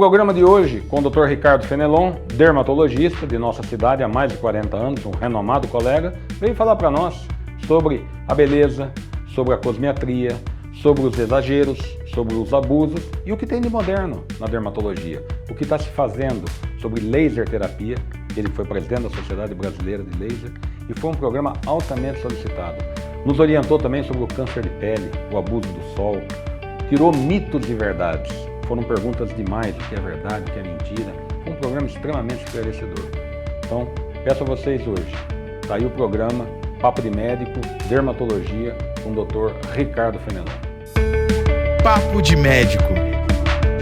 programa de hoje com o Dr. Ricardo Fenelon, dermatologista de nossa cidade há mais de 40 anos, um renomado colega, veio falar para nós sobre a beleza, sobre a cosmetria, sobre os exageros, sobre os abusos e o que tem de moderno na dermatologia, o que está se fazendo sobre laser terapia. Ele foi presidente da Sociedade Brasileira de Laser e foi um programa altamente solicitado. Nos orientou também sobre o câncer de pele, o abuso do sol, tirou mitos de verdades. Foram perguntas demais, o que é verdade, o que é mentira. Foi um programa extremamente esclarecedor. Então, peço a vocês hoje, está aí o programa Papo de Médico, Dermatologia, com o Dr. Ricardo Fenelon. Papo de Médico,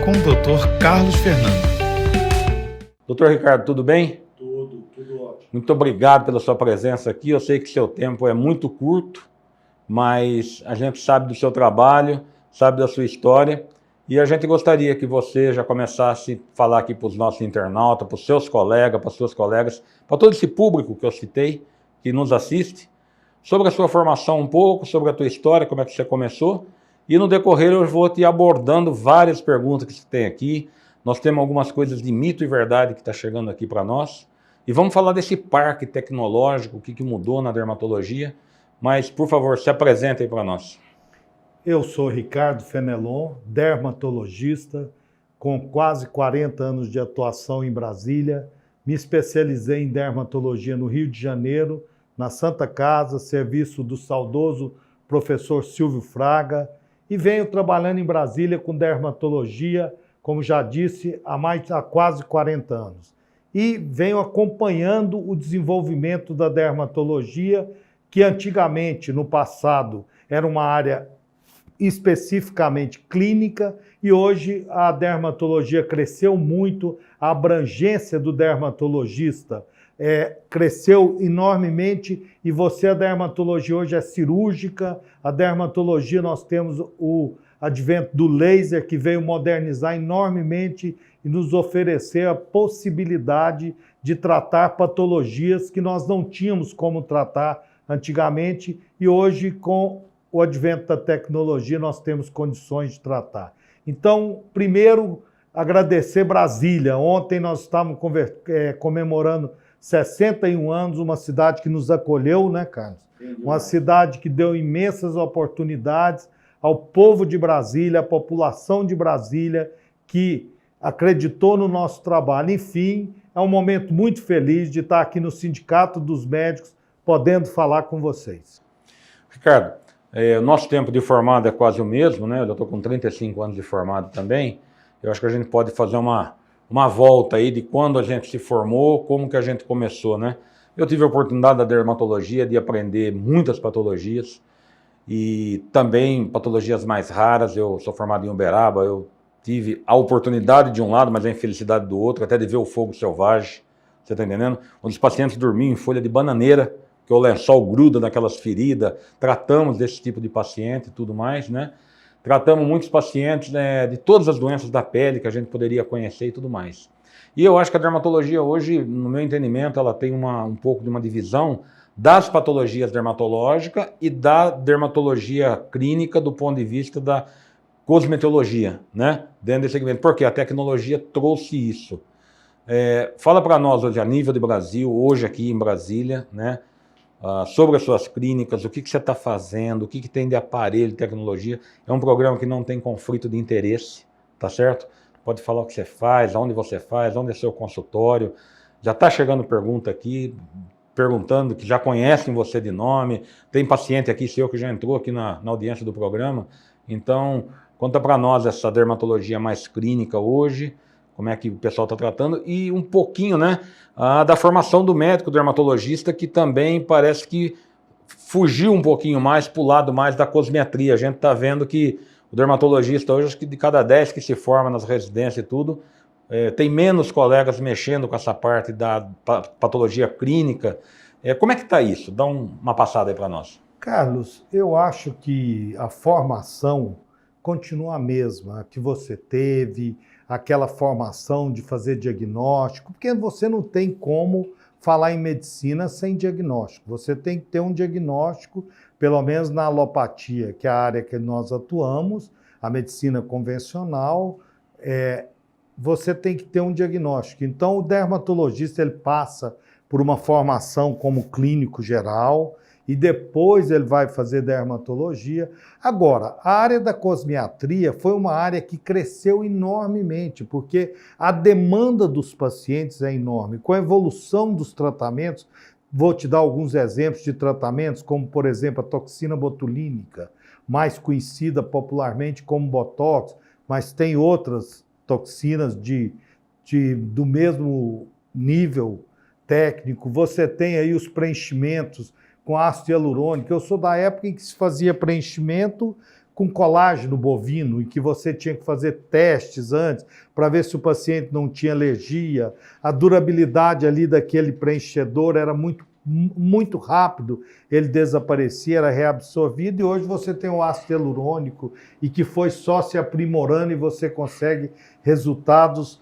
com o Dr. Carlos Fernando. Dr. Ricardo, tudo bem? Tudo ótimo. Muito obrigado pela sua presença aqui. Eu sei que seu tempo é muito curto, mas a gente sabe do seu trabalho, sabe da sua história. E a gente gostaria que você já começasse a falar aqui para os nossos internautas, para os seus colegas, para as suas colegas, para todo esse público que eu citei, que nos assiste, sobre a sua formação um pouco, sobre a tua história, como é que você começou. E no decorrer eu vou te abordando várias perguntas que você tem aqui. Nós temos algumas coisas de mito e verdade que está chegando aqui para nós. E vamos falar desse parque tecnológico, o que mudou na dermatologia. Mas, por favor, se apresente aí para nós. Eu sou Ricardo Fenelon, dermatologista, com quase 40 anos de atuação em Brasília. Me especializei em dermatologia no Rio de Janeiro, na Santa Casa, serviço do saudoso professor Silvio Fraga, e venho trabalhando em Brasília com dermatologia, como já disse, há quase 40 anos. E venho acompanhando o desenvolvimento da dermatologia, que antigamente, no passado, era uma área especificamente clínica, e hoje a dermatologia cresceu muito, a abrangência do dermatologista cresceu enormemente, e a dermatologia hoje é cirúrgica, a dermatologia nós temos o advento do laser, que veio modernizar enormemente e nos oferecer a possibilidade de tratar patologias que nós não tínhamos como tratar antigamente, e hoje com o advento da tecnologia, nós temos condições de tratar. Então, primeiro, agradecer Brasília. Ontem nós estávamos comemorando 61 anos, uma cidade que nos acolheu, né, Carlos? Uma cidade que deu imensas oportunidades ao povo de Brasília, à população de Brasília, que acreditou no nosso trabalho. Enfim, é um momento muito feliz de estar aqui no Sindicato dos Médicos, podendo falar com vocês. Ricardo, o nosso tempo de formado é quase o mesmo, né? Eu já estou com 35 anos de formado também. Eu acho que a gente pode fazer uma volta aí de quando a gente se formou, como que a gente começou, né? Eu tive a oportunidade da dermatologia de aprender muitas patologias e também patologias mais raras. Eu sou formado em Uberaba, eu tive a oportunidade de um lado, mas a infelicidade do outro, até de ver o fogo selvagem, você está entendendo? Onde os pacientes dormiam em folha de bananeira, que o lençol gruda naquelas feridas. Tratamos desse tipo de paciente e tudo mais, né? Tratamos muitos pacientes de todas as doenças da pele que a gente poderia conhecer e tudo mais. E eu acho que a dermatologia hoje, no meu entendimento, ela tem um pouco de uma divisão das patologias dermatológicas e da dermatologia clínica do ponto de vista da cosmetologia, né? Dentro desse segmento. Porque a tecnologia trouxe isso. Fala para nós hoje, a nível de Brasil, hoje aqui em Brasília, né? Sobre as suas clínicas, o que você está fazendo, o que tem de aparelho, de tecnologia. É um programa que não tem conflito de interesse, tá certo? Pode falar o que você faz, onde é seu consultório. Já está chegando pergunta aqui, perguntando que já conhecem você de nome. Tem paciente aqui seu que já entrou aqui na audiência do programa. Então, conta para nós essa dermatologia mais clínica hoje, como é que o pessoal está tratando, e um pouquinho, né, da formação do médico dermatologista, que também parece que fugiu um pouquinho mais para o lado mais da cosmetria. A gente está vendo que o dermatologista hoje, acho que de cada 10 que se forma nas residências e tudo, tem menos colegas mexendo com essa parte da patologia clínica. Como é que está isso? Dá uma passada aí para nós. Carlos, eu acho que a formação continua a mesma que você teve, aquela formação de fazer diagnóstico, porque você não tem como falar em medicina sem diagnóstico. Você tem que ter um diagnóstico, pelo menos na alopatia, que é a área que nós atuamos, a medicina convencional, você tem que ter um diagnóstico. Então, o dermatologista ele passa por uma formação como clínico geral e depois ele vai fazer dermatologia. Agora, a área da cosmiatria foi uma área que cresceu enormemente, porque a demanda dos pacientes é enorme. Com a evolução dos tratamentos, vou te dar alguns exemplos de tratamentos, como, por exemplo, a toxina botulínica, mais conhecida popularmente como Botox, mas tem outras toxinas do mesmo nível técnico. Você tem aí os preenchimentos com ácido hialurônico. Eu sou da época em que se fazia preenchimento com colágeno bovino e que você tinha que fazer testes antes para ver se o paciente não tinha alergia. A durabilidade ali daquele preenchedor era muito rápido, ele desaparecia, era reabsorvido, e hoje você tem o ácido hialurônico e que foi só se aprimorando e você consegue resultados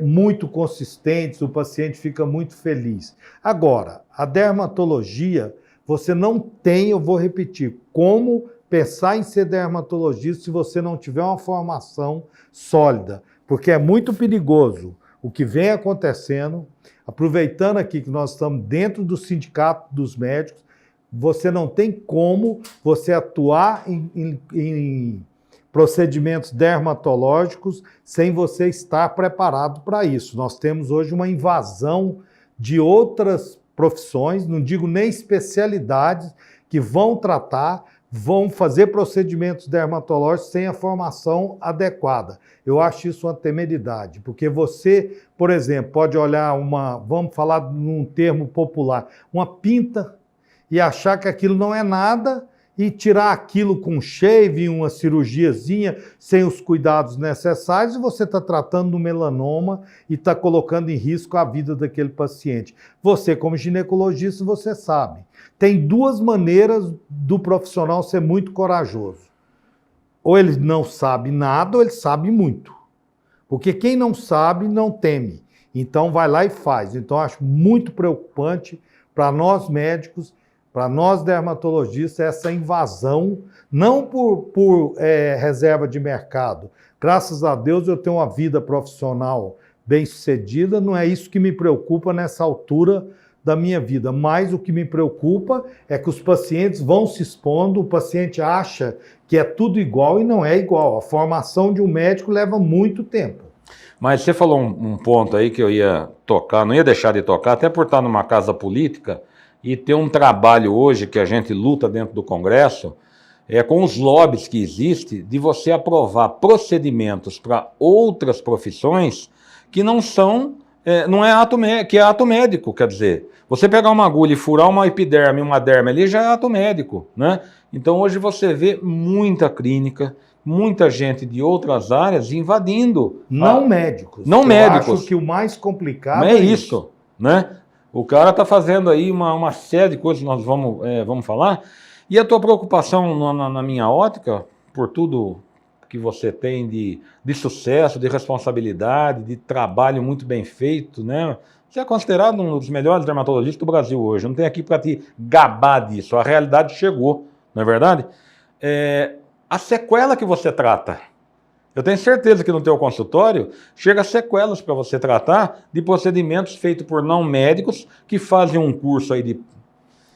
muito consistentes, o paciente fica muito feliz. Agora, a dermatologia, você não tem, eu vou repetir, como pensar em ser dermatologista se você não tiver uma formação sólida, porque é muito perigoso o que vem acontecendo. Aproveitando aqui que nós estamos dentro do sindicato dos médicos, você não tem como você atuar em procedimentos dermatológicos sem você estar preparado para isso. Nós temos hoje uma invasão de outras profissões, não digo nem especialidades, que vão tratar, vão fazer procedimentos dermatológicos sem a formação adequada. Eu acho isso uma temeridade, porque você, por exemplo, pode olhar vamos falar num termo popular, uma pinta e achar que aquilo não é nada e tirar aquilo com shave, uma cirurgiazinha, sem os cuidados necessários, e você está tratando do melanoma e está colocando em risco a vida daquele paciente. Você, como ginecologista, você sabe. Tem duas maneiras do profissional ser muito corajoso. Ou ele não sabe nada, ou ele sabe muito. Porque quem não sabe, não teme. Então, vai lá e faz. Então, eu acho muito preocupante para nós médicos, para nós dermatologistas, essa invasão, não por reserva de mercado. Graças a Deus eu tenho uma vida profissional bem-sucedida, não é isso que me preocupa nessa altura da minha vida, mas o que me preocupa é que os pacientes vão se expondo, o paciente acha que é tudo igual e não é igual. A formação de um médico leva muito tempo. Mas você falou um ponto aí que eu ia tocar, não ia deixar de tocar, até por estar numa casa política, e ter um trabalho hoje que a gente luta dentro do Congresso, com os lobbies que existem, de você aprovar procedimentos para outras profissões que não são, não é ato médico, que é ato médico, quer dizer, você pegar uma agulha e furar uma epiderme, uma derme ali, já é ato médico, né? Então hoje você vê muita clínica, muita gente de outras áreas invadindo. Não médicos. Não médicos. Eu acho que o mais complicado é isso, né? O cara está fazendo aí uma série de coisas que nós vamos falar. E a tua preocupação na minha ótica, por tudo que você tem de sucesso, de responsabilidade, de trabalho muito bem feito, né? Você é considerado um dos melhores dermatologistas do Brasil hoje. Não tem aqui para te gabar disso. A realidade chegou, não é verdade? A sequela que você trata. Eu tenho certeza que no teu consultório chega sequelas para você tratar de procedimentos feitos por não médicos que fazem um curso aí de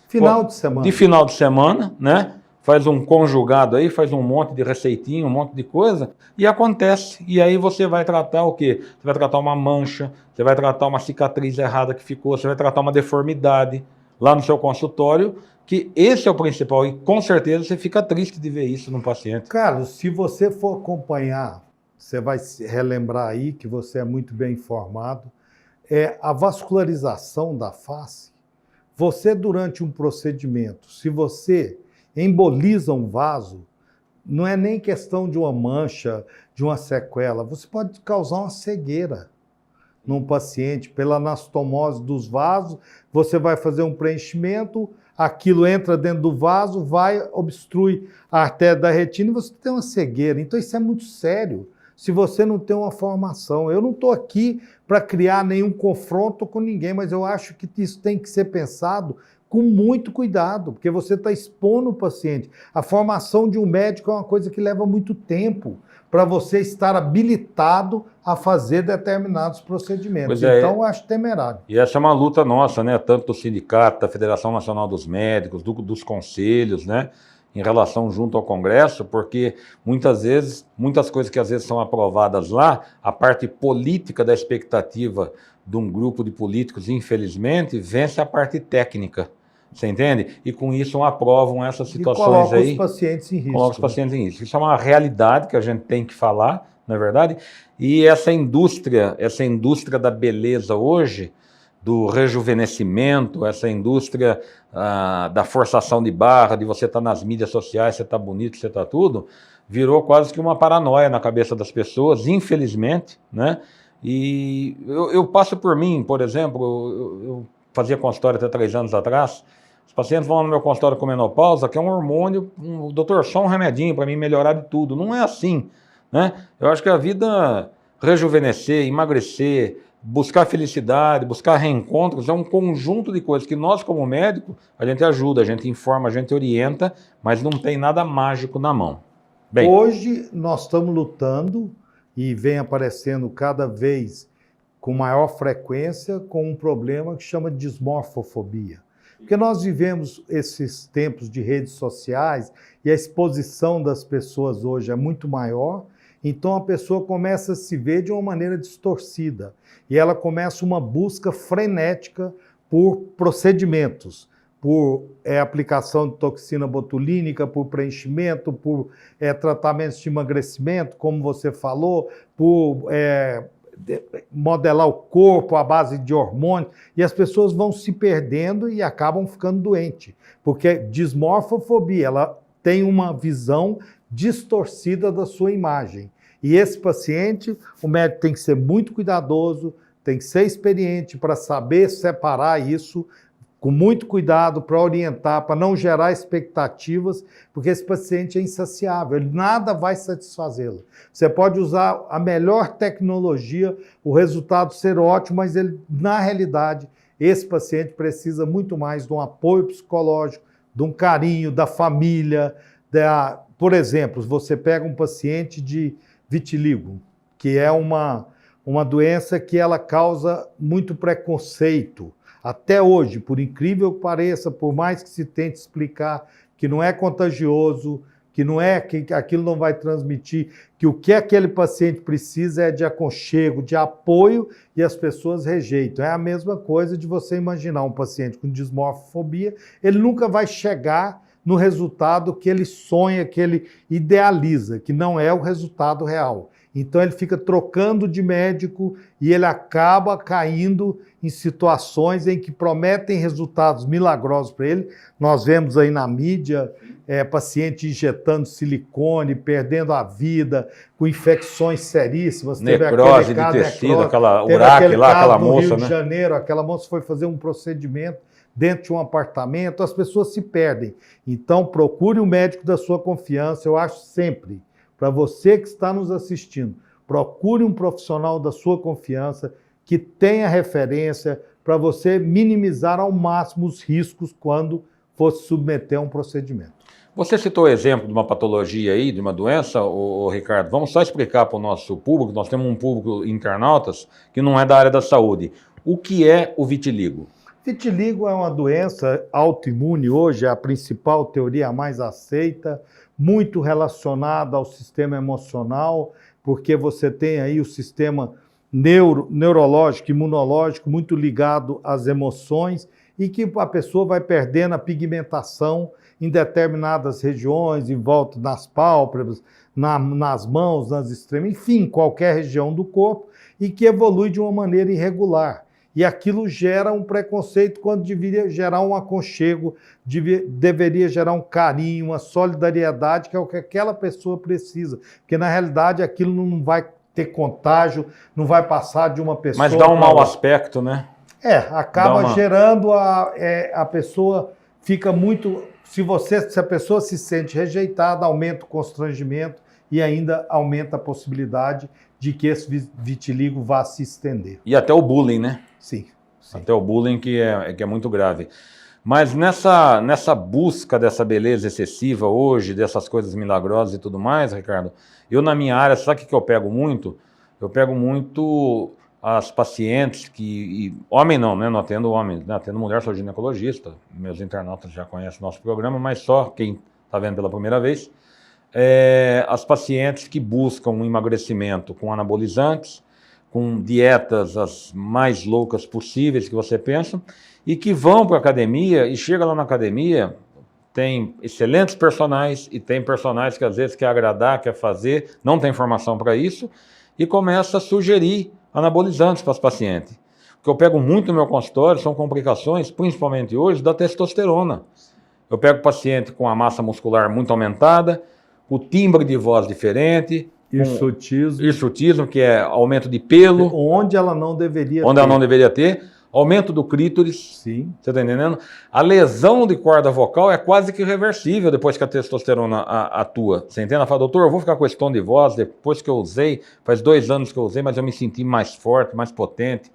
final de semana, né? Faz um conjugado aí, faz um monte de receitinha, um monte de coisa, e acontece. E aí você vai tratar o quê? Você vai tratar uma mancha, você vai tratar uma cicatriz errada que ficou, você vai tratar uma deformidade lá no seu consultório, que esse é o principal, e com certeza você fica triste de ver isso no paciente. Carlos, se você for acompanhar, você vai se relembrar aí que você é muito bem informado, a vascularização da face. Você, durante um procedimento, se você emboliza um vaso, não é nem questão de uma mancha, de uma sequela, você pode causar uma cegueira num paciente pela anastomose dos vasos. Você vai fazer um preenchimento, aquilo entra dentro do vaso, obstrui a artéria da retina e você tem uma cegueira. Então isso é muito sério, se você não tem uma formação. Eu não estou aqui para criar nenhum confronto com ninguém, mas eu acho que isso tem que ser pensado com muito cuidado, porque você está expondo o paciente. A formação de um médico é uma coisa que leva muito tempo para você estar habilitado a fazer determinados procedimentos. Então, eu acho temerário. E essa é uma luta nossa, né? Tanto do sindicato, da Federação Nacional dos Médicos, dos conselhos, né? Em relação junto ao Congresso, porque muitas vezes, muitas coisas que às vezes são aprovadas lá, a parte política da expectativa de um grupo de políticos, infelizmente, vence a parte técnica. Você entende? E com isso aprovam essas situações aí. E coloca os pacientes em risco. Coloca os pacientes em risco. Isso é uma realidade que a gente tem que falar, não é verdade? E essa indústria da beleza hoje, do rejuvenescimento, essa indústria da forçação de barra, de você estar nas mídias sociais, você está bonito, você está tudo, virou quase que uma paranoia na cabeça das pessoas, infelizmente, né? E eu passo por mim, por exemplo, eu fazia consultório até 3 anos atrás, os pacientes vão no meu consultório com menopausa, que é um hormônio, doutor, só um remedinho para mim melhorar de tudo. Não é assim, né? Eu acho que a vida, rejuvenescer, emagrecer, buscar felicidade, buscar reencontros, é um conjunto de coisas que nós, como médico, a gente ajuda, a gente informa, a gente orienta, mas não tem nada mágico na mão. Bem, hoje nós estamos lutando e vem aparecendo cada vez com maior frequência com um problema que chama de dismorfofobia. Porque nós vivemos esses tempos de redes sociais e a exposição das pessoas hoje é muito maior, então a pessoa começa a se ver de uma maneira distorcida e ela começa uma busca frenética por procedimentos, por aplicação de toxina botulínica, por preenchimento, por tratamentos de emagrecimento, como você falou, por modelar o corpo à base de hormônios, e as pessoas vão se perdendo e acabam ficando doentes, porque dismorfofobia, ela tem uma visão distorcida da sua imagem. E esse paciente, o médico tem que ser muito cuidadoso, tem que ser experiente para saber separar isso, com muito cuidado para orientar, para não gerar expectativas, porque esse paciente é insaciável, ele nada vai satisfazê-lo. Você pode usar a melhor tecnologia, o resultado ser ótimo, mas ele, na realidade, esse paciente precisa muito mais de um apoio psicológico, de um carinho da família. Por exemplo, você pega um paciente de vitiligo, que é uma doença que ela causa muito preconceito. Até hoje, por incrível que pareça, por mais que se tente explicar que não é contagioso, que não é que aquilo não vai transmitir, que o que aquele paciente precisa é de aconchego, de apoio, e as pessoas rejeitam. É a mesma coisa de você imaginar um paciente com dismorfofobia, ele nunca vai chegar no resultado que ele sonha, que ele idealiza, que não é o resultado real. Então ele fica trocando de médico e ele acaba caindo em situações em que prometem resultados milagrosos para ele. Nós vemos aí na mídia paciente injetando silicone, perdendo a vida, com infecções seríssimas. Necrose de tecido, aquela uraque lá, aquela moça, no Rio né? de Janeiro, aquela moça foi fazer um procedimento dentro de um apartamento, as pessoas se perdem. Então procure o médico da sua confiança, eu acho sempre. Para você que está nos assistindo, procure um profissional da sua confiança que tenha referência para você minimizar ao máximo os riscos quando for se submeter a um procedimento. Você citou o exemplo de uma patologia aí, de uma doença, Ricardo. Vamos só explicar para o nosso público, nós temos um público internautas que não é da área da saúde. O que é o vitiligo? Vitiligo é uma doença autoimune, hoje é a principal teoria a mais aceita, muito relacionada ao sistema emocional, porque você tem aí o sistema neurológico, imunológico, muito ligado às emoções, e que a pessoa vai perdendo a pigmentação em determinadas regiões, em volta das pálpebras, nas mãos, nas extremidades, enfim, qualquer região do corpo, e que evolui de uma maneira irregular. E aquilo gera um preconceito quando deveria gerar um aconchego, deveria gerar um carinho, uma solidariedade, que é o que aquela pessoa precisa. Porque, na realidade, aquilo não vai ter contágio, não vai passar de uma pessoa... Mas dá um mau aspecto, né? Acaba gerando a pessoa fica muito... Se a pessoa se sente rejeitada, aumenta o constrangimento e ainda aumenta a possibilidade de que esse vitiligo vá se estender. E até o bullying, né? Sim. Até o bullying que é muito grave. Mas nessa busca dessa beleza excessiva hoje, dessas coisas milagrosas e tudo mais, Ricardo, eu na minha área, sabe o que eu pego muito? Eu pego muito as pacientes homem não, né? Não atendo homem, né? Atendo mulher, sou ginecologista, meus internautas já conhecem o nosso programa, mas só quem está vendo pela primeira vez, as pacientes que buscam um emagrecimento com anabolizantes, com dietas as mais loucas possíveis que você pensa, e que vão para a academia e chega lá na academia, tem excelentes personagens e tem personagens que às vezes quer agradar, quer fazer, não tem informação para isso, e começa a sugerir anabolizantes para os pacientes. O que eu pego muito no meu consultório são complicações, principalmente hoje, da testosterona. Eu pego paciente com a massa muscular muito aumentada, o timbre de voz diferente, hirsutismo, que é aumento de pelo. Onde ela não deveria ter. Onde ela não deveria ter. Aumento do clítoris. Sim. Você está entendendo? A lesão de corda vocal é quase que reversível depois que a testosterona atua. Você entende? Ela fala, doutor, eu vou ficar com esse tom de voz depois que eu usei, faz 2 anos que eu usei, mas eu me senti mais forte, mais potente.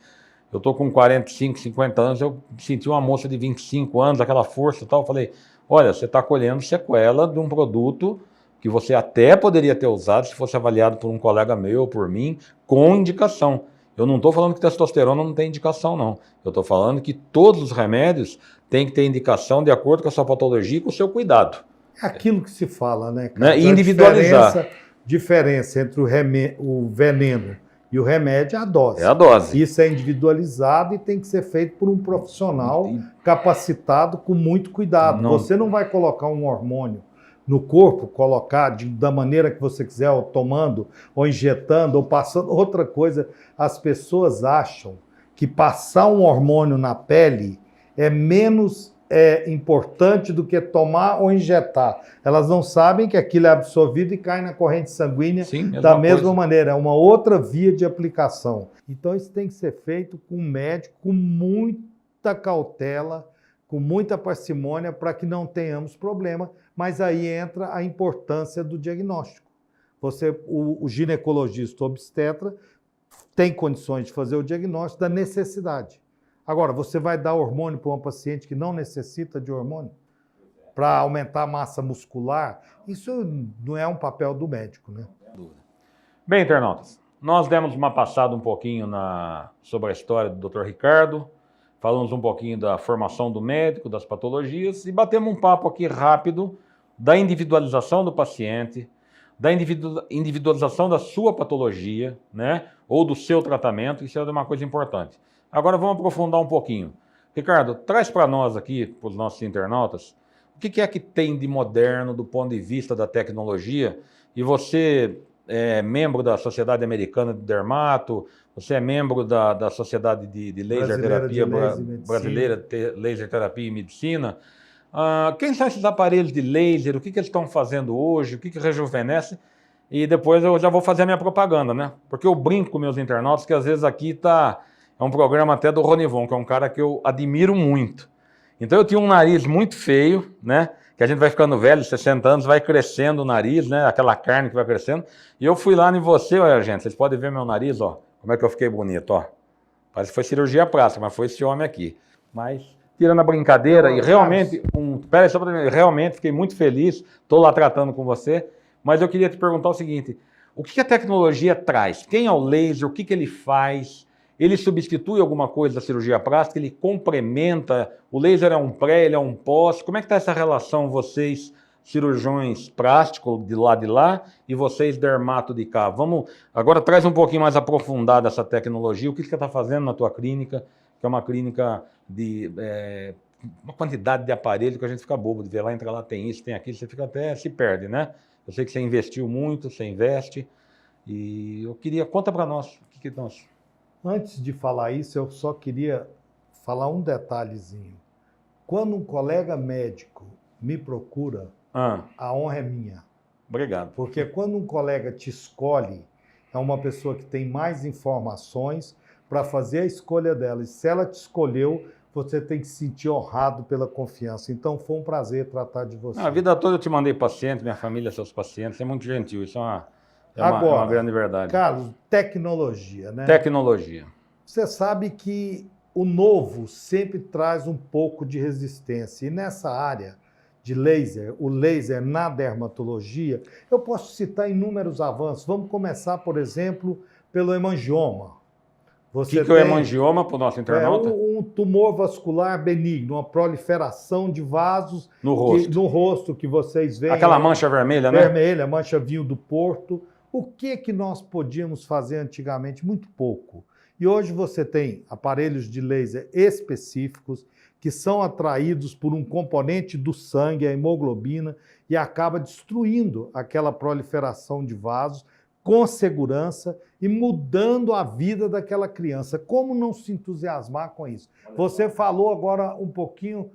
Eu estou com 45, 50 anos, eu senti uma moça de 25 anos, aquela força e tal. Eu falei, olha, você está colhendo sequela de um produto que você até poderia ter usado se fosse avaliado por um colega meu ou por mim, com indicação. Eu não estou falando que testosterona não tem indicação, não. Eu estou falando que todos os remédios têm que ter indicação de acordo com a sua patologia e com o seu cuidado. É aquilo que se fala, né, cara? Individualizar. Diferença entre o veneno e o remédio é a dose. É a dose. Isso é individualizado e tem que ser feito por um profissional capacitado com muito cuidado. Você não vai colocar um hormônio no corpo, colocar da maneira que você quiser, ou tomando, ou injetando, ou passando. Outra coisa, as pessoas acham que passar um hormônio na pele é menos importante do que tomar ou injetar. Elas não sabem que aquilo é absorvido e cai na corrente sanguínea. Sim, da mesma maneira. É uma outra via de aplicação. Então isso tem que ser feito com um médico, com muita cautela, com muita parcimônia, para que não tenhamos problema. Mas aí entra a importância do diagnóstico. O ginecologista obstetra tem condições de fazer o diagnóstico da necessidade. Agora, você vai dar hormônio para uma paciente que não necessita de hormônio para aumentar a massa muscular? Isso não é um papel do médico, né? Bem, internautas, nós demos uma passada um pouquinho sobre a história do Dr. Ricardo, falamos um pouquinho da formação do médico, das patologias e batemos um papo aqui rápido da individualização do paciente, da individualização da sua patologia, né? Ou do seu tratamento, isso é uma coisa importante. Agora vamos aprofundar um pouquinho. Ricardo, traz para nós aqui, para os nossos internautas, o que é que tem de moderno do ponto de vista da tecnologia? E você é membro da Sociedade Americana de Dermato, você é membro da Sociedade de Laser Terapia Brasileira, Laser Terapia e Medicina. Quem são esses aparelhos de laser? O que eles estão fazendo hoje? O que rejuvenesce? E depois eu já vou fazer a minha propaganda, né? Porque eu brinco com meus internautas que às vezes aqui é um programa até do Ronivon, que é um cara que eu admiro muito. Então eu tinha um nariz muito feio, né? Que a gente vai ficando velho, 60 anos, vai crescendo o nariz, né? Aquela carne que vai crescendo. E eu fui lá em você, olha, gente, vocês podem ver meu nariz, ó. Como é que eu fiquei bonito, ó. Parece que foi cirurgia plástica, mas foi esse homem aqui. Mas, tirando a brincadeira, e realmente, realmente fiquei muito feliz, estou lá tratando com você, mas eu queria te perguntar o seguinte, o que a tecnologia traz? Quem é o laser? O que ele faz? Ele substitui alguma coisa da cirurgia plástica? Ele complementa? O laser é um pré, ele é um pós? Como é que está essa relação, vocês, cirurgiões plásticos de lá, e vocês, dermato de cá? Vamos, agora traz um pouquinho mais aprofundada essa tecnologia. O que você está fazendo na tua clínica, que é uma clínica de uma quantidade de aparelho que a gente fica bobo de ver lá, entra lá, tem isso, tem aquilo, você fica até, se perde, né? Eu sei que você investiu muito, você investe, e eu queria, conta para nós, o que nós... Antes de falar isso, eu só queria falar um detalhezinho. Quando um colega médico me procura, a honra é minha. Obrigado. Porque quando um colega te escolhe, é uma pessoa que tem mais informações para fazer a escolha dela. E se ela te escolheu, você tem que se sentir honrado pela confiança. Então, foi um prazer tratar de você. A vida toda eu te mandei paciente, minha família, seus pacientes. É muito gentil, isso é uma grande verdade. Carlos, tecnologia, né? Tecnologia. Você sabe que o novo sempre traz um pouco de resistência. E nessa área de laser, o laser na dermatologia, eu posso citar inúmeros avanços. Vamos começar, por exemplo, pelo hemangioma. O que é o hemangioma para o nosso internauta? É um tumor vascular benigno, uma proliferação de vasos no rosto que vocês veem. Aquela mancha vermelha, né? Vermelha, mancha vinho do Porto. O que nós podíamos fazer antigamente? Muito pouco. E hoje você tem aparelhos de laser específicos que são atraídos por um componente do sangue, a hemoglobina, e acaba destruindo aquela proliferação de vasos com segurança e mudando a vida daquela criança. Como não se entusiasmar com isso? Você falou agora um pouquinho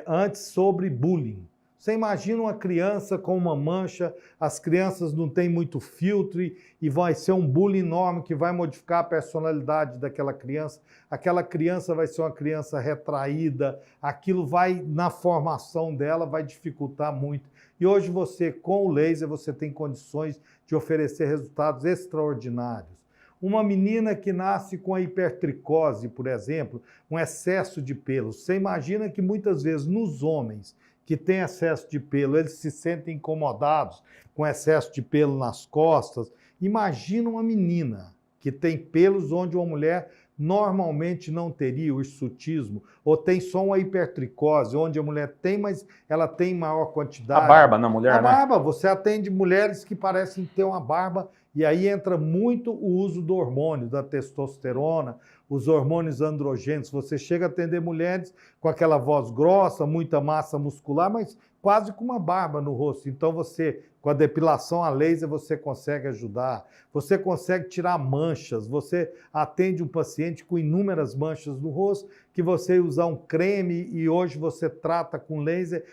antes sobre bullying. Você imagina uma criança com uma mancha, as crianças não têm muito filtro e vai ser um bullying enorme que vai modificar a personalidade daquela criança. Aquela criança vai ser uma criança retraída, aquilo vai, na formação dela, vai dificultar muito. E hoje você, com o laser, você tem condições de oferecer resultados extraordinários. Uma menina que nasce com a hipertricose, por exemplo, um excesso de pelo. Você imagina que muitas vezes nos homens que têm excesso de pelo, eles se sentem incomodados com excesso de pelo nas costas. Imagina uma menina que tem pelos onde uma mulher normalmente não teria, o hirsutismo, ou tem só uma hipertricose, onde a mulher tem, mas ela tem maior quantidade. A barba na mulher, né? A barba, você atende mulheres que parecem ter uma barba, e aí entra muito o uso do hormônio, da testosterona, os hormônios androgênicos. Você chega a atender mulheres com aquela voz grossa, muita massa muscular, mas quase com uma barba no rosto. Então você, com a depilação a laser, você consegue ajudar. Você consegue tirar manchas. Você atende um paciente com inúmeras manchas no rosto, que você usar um creme e hoje você trata com laser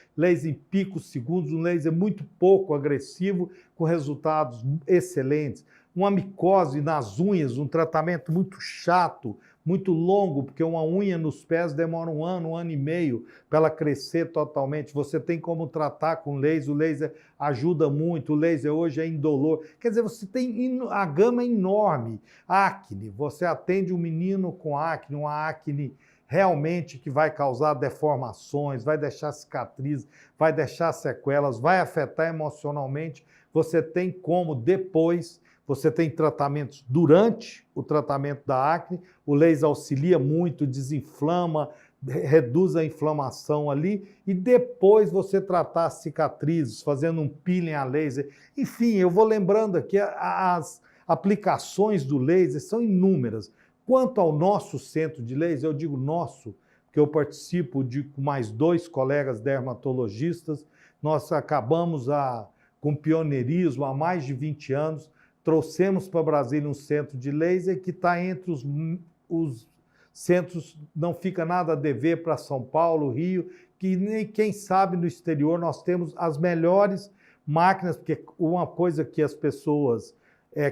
em picos segundos, um laser muito pouco agressivo, com resultados excelentes. Uma micose nas unhas, um tratamento muito chato, muito longo, porque uma unha nos pés demora um ano e meio para ela crescer totalmente. Você tem como tratar com laser, o laser ajuda muito, o laser hoje é indolor. Quer dizer, você tem a gama enorme. Acne, você atende um menino com acne, uma acne realmente que vai causar deformações, vai deixar cicatrizes, vai deixar sequelas, vai afetar emocionalmente. Você tem como depois... Você tem tratamentos durante o tratamento da acne, o laser auxilia muito, desinflama, reduz a inflamação ali, e depois você tratar as cicatrizes, fazendo um peeling a laser. Enfim, eu vou lembrando aqui, as aplicações do laser são inúmeras. Quanto ao nosso centro de laser, eu digo nosso, porque eu participo com mais 2 colegas dermatologistas, nós acabamos com pioneirismo há mais de 20 anos, trouxemos para Brasília um centro de laser que está entre os centros, não fica nada a dever para São Paulo, Rio, que nem quem sabe no exterior nós temos as melhores máquinas, porque uma coisa que as pessoas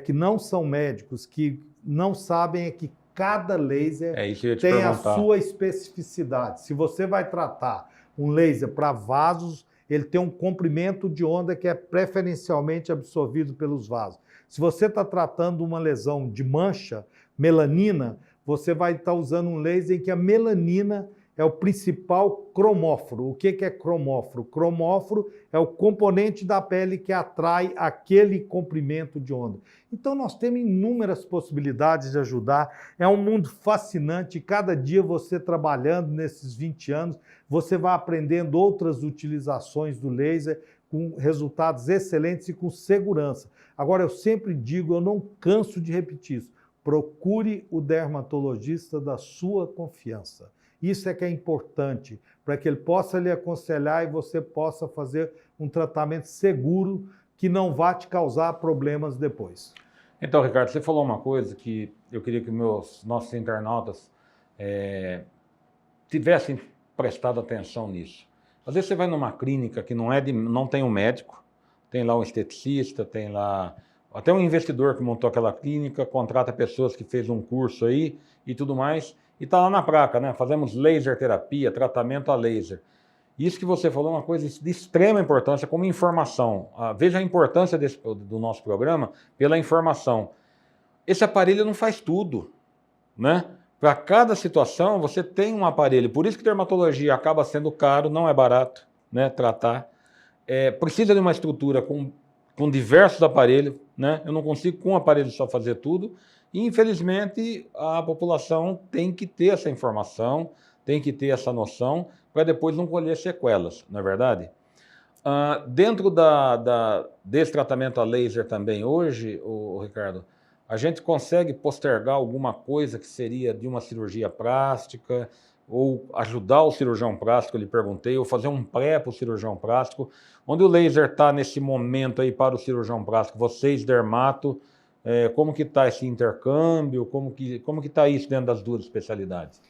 que não são médicos, que não sabem é que cada laser tem a sua especificidade. Se você vai tratar um laser para vasos, ele tem um comprimento de onda que é preferencialmente absorvido pelos vasos. Se você está tratando uma lesão de mancha, melanina, você vai estar usando um laser em que a melanina é o principal cromóforo. O que é cromóforo? Cromóforo é o componente da pele que atrai aquele comprimento de onda. Então nós temos inúmeras possibilidades de ajudar. É um mundo fascinante. Cada dia você trabalhando nesses 20 anos, você vai aprendendo outras utilizações do laser com resultados excelentes e com segurança. Agora, eu sempre digo, eu não canso de repetir isso, procure o dermatologista da sua confiança. Isso é que é importante, para que ele possa lhe aconselhar e você possa fazer um tratamento seguro que não vá te causar problemas depois. Então, Ricardo, você falou uma coisa que eu queria que nossos internautas tivessem prestado atenção nisso. Às vezes você vai numa clínica que não tem um médico, tem lá um esteticista, tem lá até um investidor que montou aquela clínica, contrata pessoas que fez um curso aí e tudo mais, e está lá na placa, né? Fazemos laser terapia, tratamento a laser. Isso que você falou é uma coisa de extrema importância como informação. Veja a importância do nosso programa pela informação. Esse aparelho não faz tudo, né? Para cada situação, você tem um aparelho. Por isso que dermatologia acaba sendo caro, não é barato, né, tratar. Precisa de uma estrutura com diversos aparelhos, né? Eu não consigo com um aparelho só fazer tudo. E, infelizmente, a população tem que ter essa informação, tem que ter essa noção, para depois não colher sequelas, não é verdade? Dentro desse tratamento a laser também hoje, Ricardo, a gente consegue postergar alguma coisa que seria de uma cirurgia plástica, ou ajudar o cirurgião plástico, eu lhe perguntei, ou fazer um pré para o cirurgião plástico, onde o laser está nesse momento aí para o cirurgião plástico, vocês, dermato, como que está esse intercâmbio, como que está isso dentro das duas especialidades?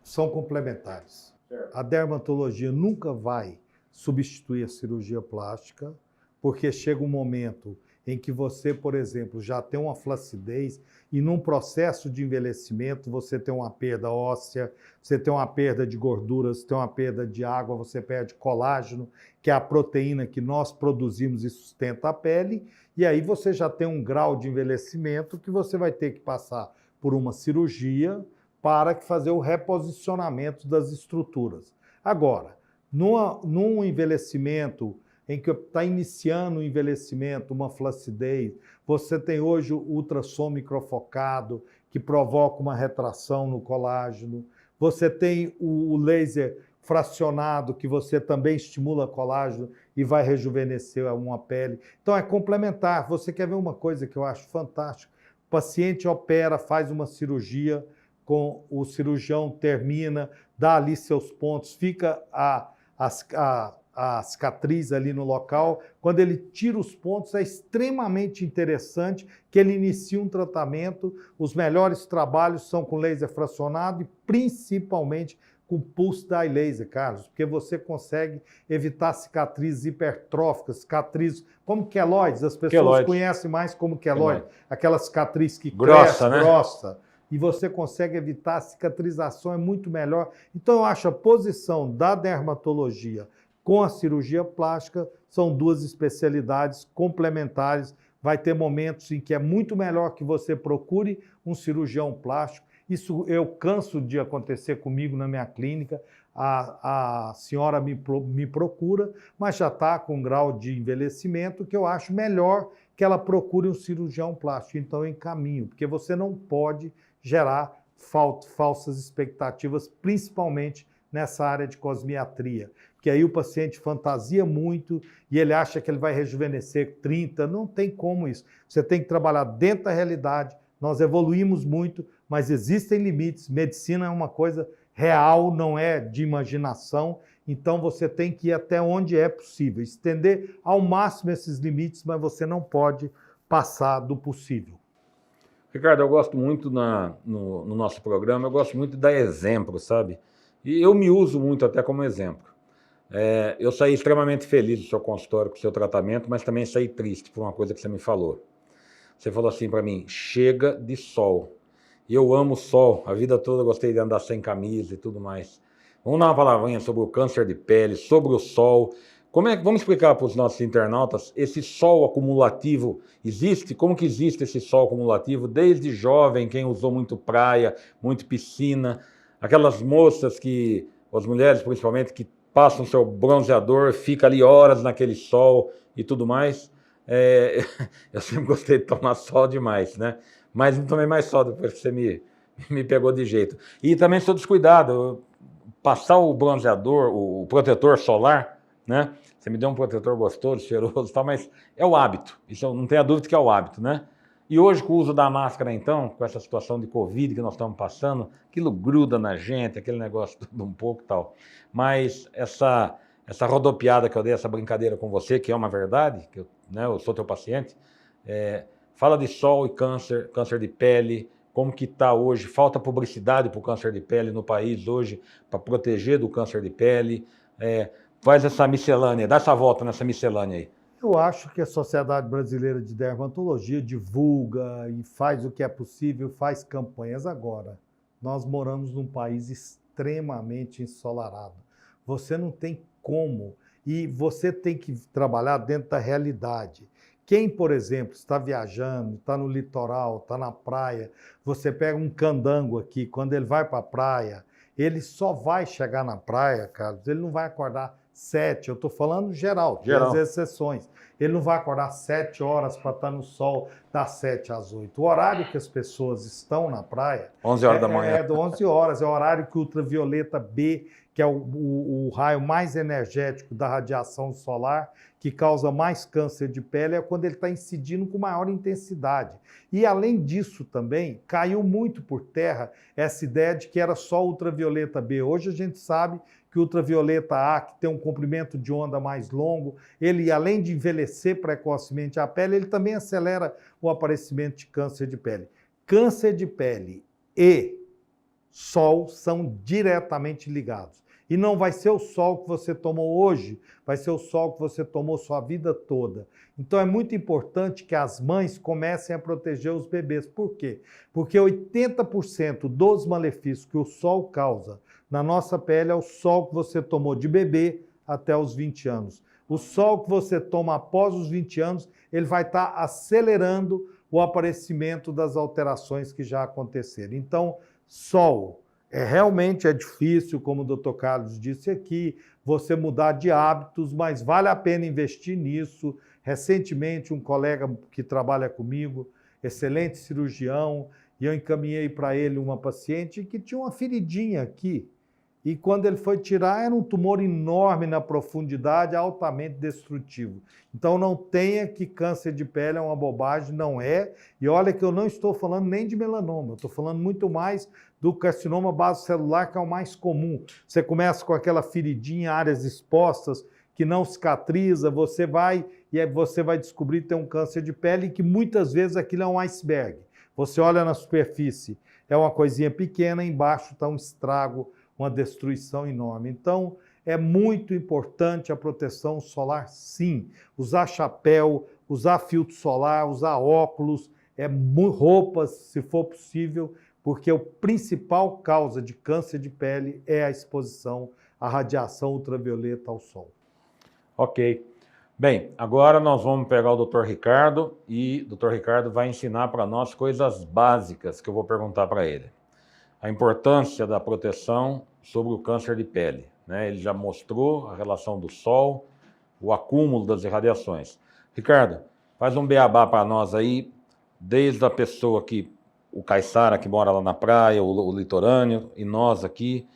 São complementares. A dermatologia nunca vai substituir a cirurgia plástica, porque chega um momento em que você, por exemplo, já tem uma flacidez e num processo de envelhecimento você tem uma perda óssea, você tem uma perda de gordura, você tem uma perda de água, você perde colágeno, que é a proteína que nós produzimos e sustenta a pele, e aí você já tem um grau de envelhecimento que você vai ter que passar por uma cirurgia para fazer o reposicionamento das estruturas. Agora, num envelhecimento em que está iniciando o envelhecimento, uma flacidez, você tem hoje o ultrassom microfocado, que provoca uma retração no colágeno, você tem o laser fracionado, que você também estimula colágeno e vai rejuvenescer uma pele. Então é complementar. Você quer ver uma coisa que eu acho fantástica? O paciente opera, faz uma cirurgia, o cirurgião termina, dá ali seus pontos, fica a cicatriz ali no local. Quando ele tira os pontos, é extremamente interessante que ele inicie um tratamento. Os melhores trabalhos são com laser fracionado e principalmente com pulse dye laser, Carlos, porque você consegue evitar cicatrizes hipertróficas, cicatrizes como queloides, as pessoas conhecem mais como queloide, aquela cicatriz que grossa, cresce, né? grossa, e você consegue evitar, a cicatrização é muito melhor. Então eu acho a posição da dermatologia com a cirurgia plástica são duas especialidades complementares. Vai ter momentos em que é muito melhor que você procure um cirurgião plástico. Isso eu canso de acontecer comigo na minha clínica. A senhora me procura, mas já está com um grau de envelhecimento que eu acho melhor que ela procure um cirurgião plástico. Então eu encaminho, porque você não pode gerar falsas expectativas, principalmente nessa área de cosmiatria. Porque aí o paciente fantasia muito e ele acha que ele vai rejuvenescer 30, não tem como isso. Você tem que trabalhar dentro da realidade. Nós evoluímos muito, mas existem limites. Medicina é uma coisa real, não é de imaginação. Então você tem que ir até onde é possível, estender ao máximo esses limites, mas você não pode passar do possível. Ricardo, eu gosto muito no nosso programa, eu gosto muito de dar exemplo, sabe? E eu me uso muito até como exemplo. Eu saí extremamente feliz do seu consultório com o seu tratamento, mas também saí triste por uma coisa que você me falou. Você falou assim para mim, chega de sol. E eu amo sol, a vida toda eu gostei de andar sem camisa e tudo mais. Vamos dar uma palavrinha sobre o câncer de pele, sobre o sol. Vamos explicar para os nossos internautas, esse sol acumulativo existe? Como que existe esse sol acumulativo? Desde jovem, quem usou muito praia, muito piscina, aquelas moças as mulheres principalmente, que passam seu bronzeador, fica ali horas naquele sol e tudo mais. Eu sempre gostei de tomar sol demais, né? Mas não tomei mais sol depois que você me pegou de jeito. E também sou descuidado, passar o bronzeador, o protetor solar, né? Você me deu um protetor gostoso, cheiroso e tal, mas é o hábito. Isso não tenha dúvida que é o hábito, né? E hoje, com o uso da máscara, então, com essa situação de Covid que nós estamos passando, aquilo gruda na gente, aquele negócio tudo um pouco e tal. Mas essa rodopiada que eu dei, essa brincadeira com você, que é uma verdade, que eu sou teu paciente, fala de sol e câncer de pele, como que está hoje, falta publicidade para o câncer de pele no país hoje, para proteger do câncer de pele. Faz essa miscelânea, dá essa volta nessa miscelânea aí. Eu acho que a Sociedade Brasileira de Dermatologia divulga e faz o que é possível, faz campanhas. Agora, nós moramos num país extremamente ensolarado. Você não tem como, e você tem que trabalhar dentro da realidade. Quem, por exemplo, está viajando, está no litoral, está na praia, você pega um candango aqui, quando ele vai para a praia, ele só vai chegar na praia, Carlos, ele não vai acordar 7, eu estou falando geral, tem as exceções. Ele não vai acordar 7 horas para estar no sol das 7 às 8. O horário que as pessoas estão na praia... 11 horas da manhã. É 11 horas, é o horário que o ultravioleta B, que é o raio mais energético da radiação solar, que causa mais câncer de pele, é quando ele está incidindo com maior intensidade. E, além disso, também, caiu muito por terra essa ideia de que era só ultravioleta B. Hoje a gente sabe que o ultravioleta A, que tem um comprimento de onda mais longo, ele, além de envelhecer precocemente a pele, ele também acelera o aparecimento de câncer de pele. Câncer de pele e sol são diretamente ligados. E não vai ser o sol que você tomou hoje, vai ser o sol que você tomou sua vida toda. Então é muito importante que as mães comecem a proteger os bebês. Por quê? Porque 80% dos malefícios que o sol causa na nossa pele é o sol que você tomou de bebê até os 20 anos. O sol que você toma após os 20 anos, ele vai estar acelerando o aparecimento das alterações que já aconteceram. Então, sol... realmente é difícil, como o Dr. Carlos disse aqui, você mudar de hábitos, mas vale a pena investir nisso. Recentemente, um colega que trabalha comigo, excelente cirurgião, e eu encaminhei para ele uma paciente que tinha uma feridinha aqui. E quando ele foi tirar, era um tumor enorme na profundidade, altamente destrutivo. Então não tenha que câncer de pele é uma bobagem, não é. E olha que eu não estou falando nem de melanoma, eu estou falando muito mais do carcinoma basocelular, que é o mais comum. Você começa com aquela feridinha, áreas expostas, que não cicatriza, você vai descobrir que tem um câncer de pele e que muitas vezes aquilo é um iceberg. Você olha na superfície, é uma coisinha pequena, embaixo está um estrago, uma destruição enorme. Então, é muito importante a proteção solar, sim. Usar chapéu, usar filtro solar, usar óculos, roupas, se for possível, porque a principal causa de câncer de pele é a exposição à radiação ultravioleta ao sol. Ok. Bem, agora nós vamos pegar o Dr. Ricardo e o Dr. Ricardo vai ensinar para nós coisas básicas que eu vou perguntar para ele. A importância da proteção sobre o câncer de pele, né? Ele já mostrou a relação do sol, o acúmulo das irradiações. Ricardo, faz um beabá para nós aí, desde a pessoa que, o caiçara que mora lá na praia, o litorâneo, e nós aqui,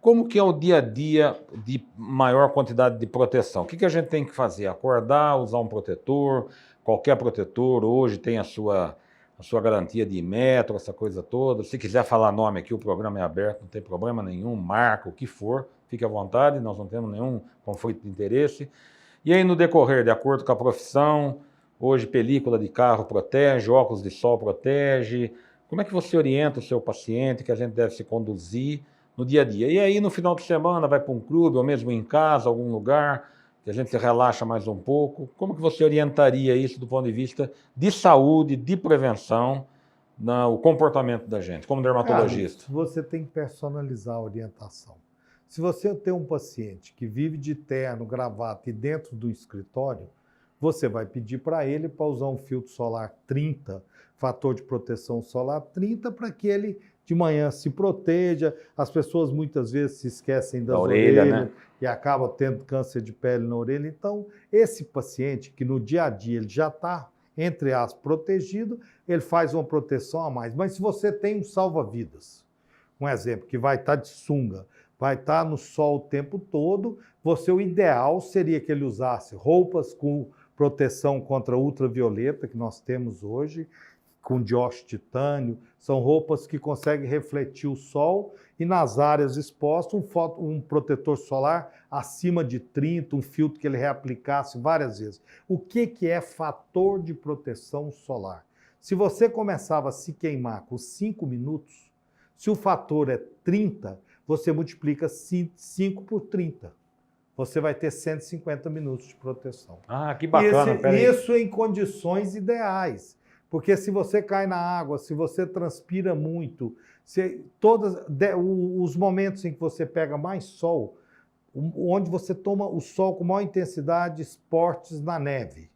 como que é o dia a dia de maior quantidade de proteção? O que a gente tem que fazer? Acordar, usar um protetor, qualquer protetor, hoje tem a sua garantia de metro, essa coisa toda. Se quiser falar nome aqui, o programa é aberto, não tem problema nenhum, marca o que for, fique à vontade, nós não temos nenhum conflito de interesse. E aí, no decorrer, de acordo com a profissão, hoje película de carro protege, óculos de sol protege, como é que você orienta o seu paciente que a gente deve se conduzir no dia a dia? E aí, no final de semana, vai para um clube, ou mesmo em casa, algum lugar, que a gente relaxa mais um pouco. Como que você orientaria isso do ponto de vista de saúde, de prevenção, o comportamento da gente, como dermatologista? Carlos, você tem que personalizar a orientação. Se você tem um paciente que vive de terno, gravata e dentro do escritório, você vai pedir para ele para usar um filtro solar 30, fator de proteção solar 30, para que ele de manhã se proteja. As pessoas muitas vezes se esquecem das orelhas, né? E acabam tendo câncer de pele na orelha. Então, esse paciente que no dia a dia ele já está, entre aspas, protegido, ele faz uma proteção a mais. Mas se você tem um salva-vidas, um exemplo, que vai estar de sunga, vai estar no sol o tempo todo, o ideal seria que ele usasse roupas com proteção contra ultravioleta, que nós temos hoje, com dióxido de titânio, são roupas que conseguem refletir o sol e nas áreas expostas um protetor solar acima de 30, um filtro que ele reaplicasse várias vezes. O que é fator de proteção solar? Se você começava a se queimar com 5 minutos, se o fator é 30, você multiplica 5 por 30. Você vai ter 150 minutos de proteção. Ah, que bacana. Isso em condições ideais. Porque se você cai na água, se você transpira muito, os momentos em que você pega mais sol, onde você toma o sol com maior intensidade, esportes na neve.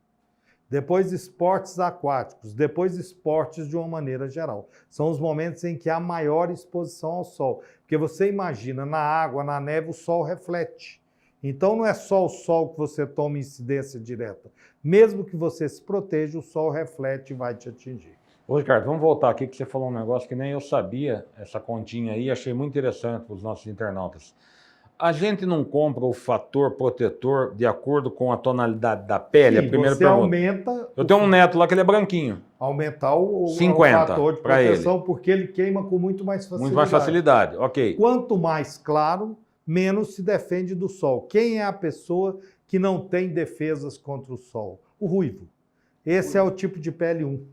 depois esportes aquáticos, depois esportes de uma maneira geral. São os momentos em que há maior exposição ao sol. Porque você imagina, na água, na neve, o sol reflete. Então não é só o sol que você toma incidência direta. Mesmo que você se proteja, o sol reflete e vai te atingir. Ô, Ricardo, vamos voltar aqui que você falou um negócio que nem eu sabia, essa continha aí, achei muito interessante para os nossos internautas. A gente não compra o fator protetor de acordo com a tonalidade da pele? Sim, A primeira você pergunta. aumenta... Eu tenho um neto lá que ele é branquinho. Aumentar o 50 fator de pra proteção, porque ele queima com muito mais facilidade. Muito mais facilidade, ok. Quanto mais claro, menos se defende do sol. Quem é a pessoa que não tem defesas contra o sol? O ruivo. Esse é o tipo de pele 1.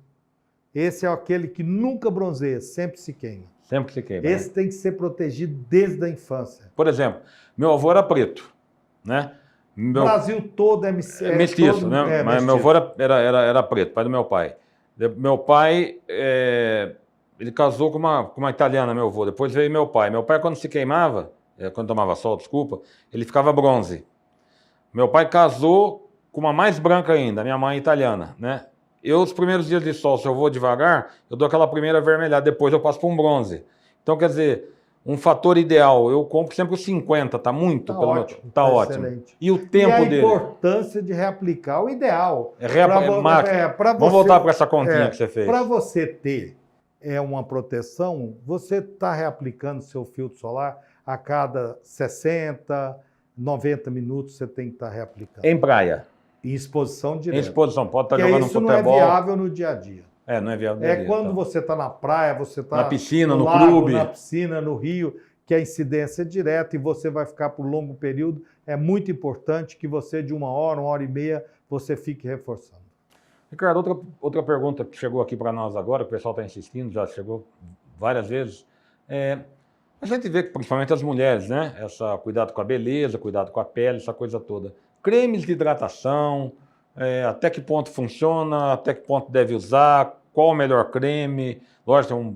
Esse é aquele que nunca bronzeia, sempre se queima. Sempre se queima. Esse tem que ser protegido desde a infância. Por exemplo, meu avô era preto, né? O Brasil todo é mestiço, todo, né? Mas mestiço. meu avô era preto, pai do meu pai. Meu pai, ele casou com uma italiana, meu avô. Depois veio meu pai. Meu pai, quando se queimava, quando tomava sol, desculpa, ele ficava bronze. Meu pai casou com uma mais branca ainda, minha mãe italiana, né? Os primeiros dias de sol, se eu vou devagar, eu dou aquela primeira avermelhada, depois eu passo para um bronze. Então, quer dizer, um fator ideal, eu compro sempre os 50, tá muito? Tá ótimo. Excelente. E o tempo dele? E a importância de reaplicar, o ideal. Vamos voltar para essa continha que você fez. Para você ter uma proteção, você está reaplicando seu filtro solar a cada 60, 90 minutos, você tem que estar reaplicando. Em praia? Em exposição direta. Em exposição, pode estar jogando um futebol. Isso não é viável no dia a dia. Não é viável no dia a dia. Quando você está na praia, você está na piscina, no lago, clube. na piscina, no rio, que a incidência é direta e você vai ficar por longo período. É muito importante que você, de 1 hora e meia, você fique reforçando. Ricardo, outra pergunta que chegou aqui para nós agora, que o pessoal está insistindo, já chegou várias vezes. A gente vê que, principalmente as mulheres, né? Cuidado com a beleza, cuidado com a pele, essa coisa toda. Cremes de hidratação, até que ponto funciona, até que ponto deve usar, qual o melhor creme. Lógico,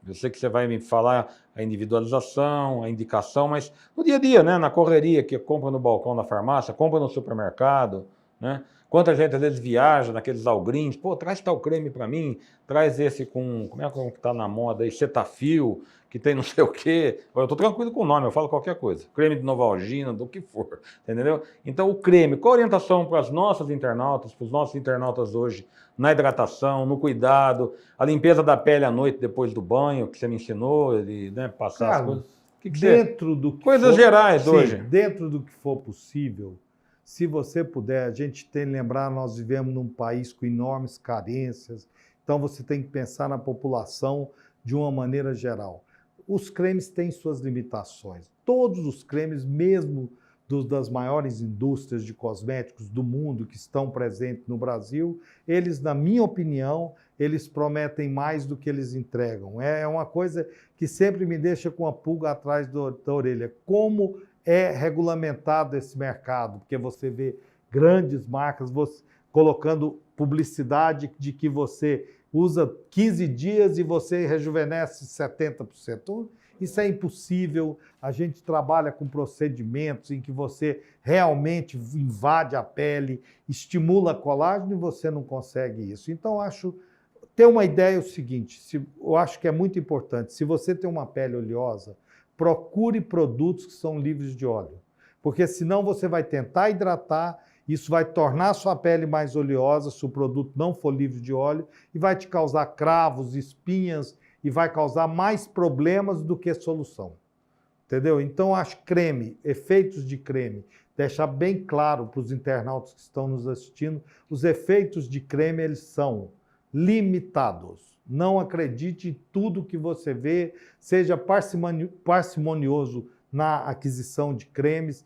eu sei que você vai me falar a individualização, a indicação, mas no dia a dia, né? Na correria, que compra no balcão da farmácia, compra no supermercado, né? Quanta gente às vezes viaja naqueles algrinhos, pô, traz tal creme para mim, traz esse com, como é que está na moda aí, Cetaphil, que tem não sei o quê. Eu estou tranquilo com o nome, eu falo qualquer coisa. Creme de Novalgina, do que for, entendeu? Então o creme, qual a orientação para as nossas internautas, para os nossos internautas hoje, na hidratação, no cuidado, a limpeza da pele à noite depois do banho, que você me ensinou, de, né, passar Carlos, as coisas. Coisas gerais sim, hoje. Dentro do que for possível, se você puder, a gente tem que lembrar, nós vivemos num país com enormes carências, então você tem que pensar na população de uma maneira geral. Os cremes têm suas limitações. Todos os cremes, mesmo das maiores indústrias de cosméticos do mundo que estão presentes no Brasil, eles, na minha opinião, eles prometem mais do que eles entregam. É uma coisa que sempre me deixa com a pulga atrás da orelha. Como é regulamentado esse mercado? Porque você vê grandes marcas colocando publicidade de que você usa 15 dias e você rejuvenesce 70%. Isso é impossível. A gente trabalha com procedimentos em que você realmente invade a pele, estimula colágeno e você não consegue isso. Então, ter uma ideia é o seguinte, eu acho que é muito importante, se você tem uma pele oleosa, procure produtos que são livres de óleo, porque senão você vai tentar hidratar, isso vai tornar a sua pele mais oleosa se o produto não for livre de óleo e vai te causar cravos, espinhas e vai causar mais problemas do que solução. Entendeu? Então, acho creme, efeitos de creme, deixar bem claro para os internautas que estão nos assistindo, os efeitos de creme, eles são limitados. Não acredite em tudo que você vê, seja parcimonioso na aquisição de cremes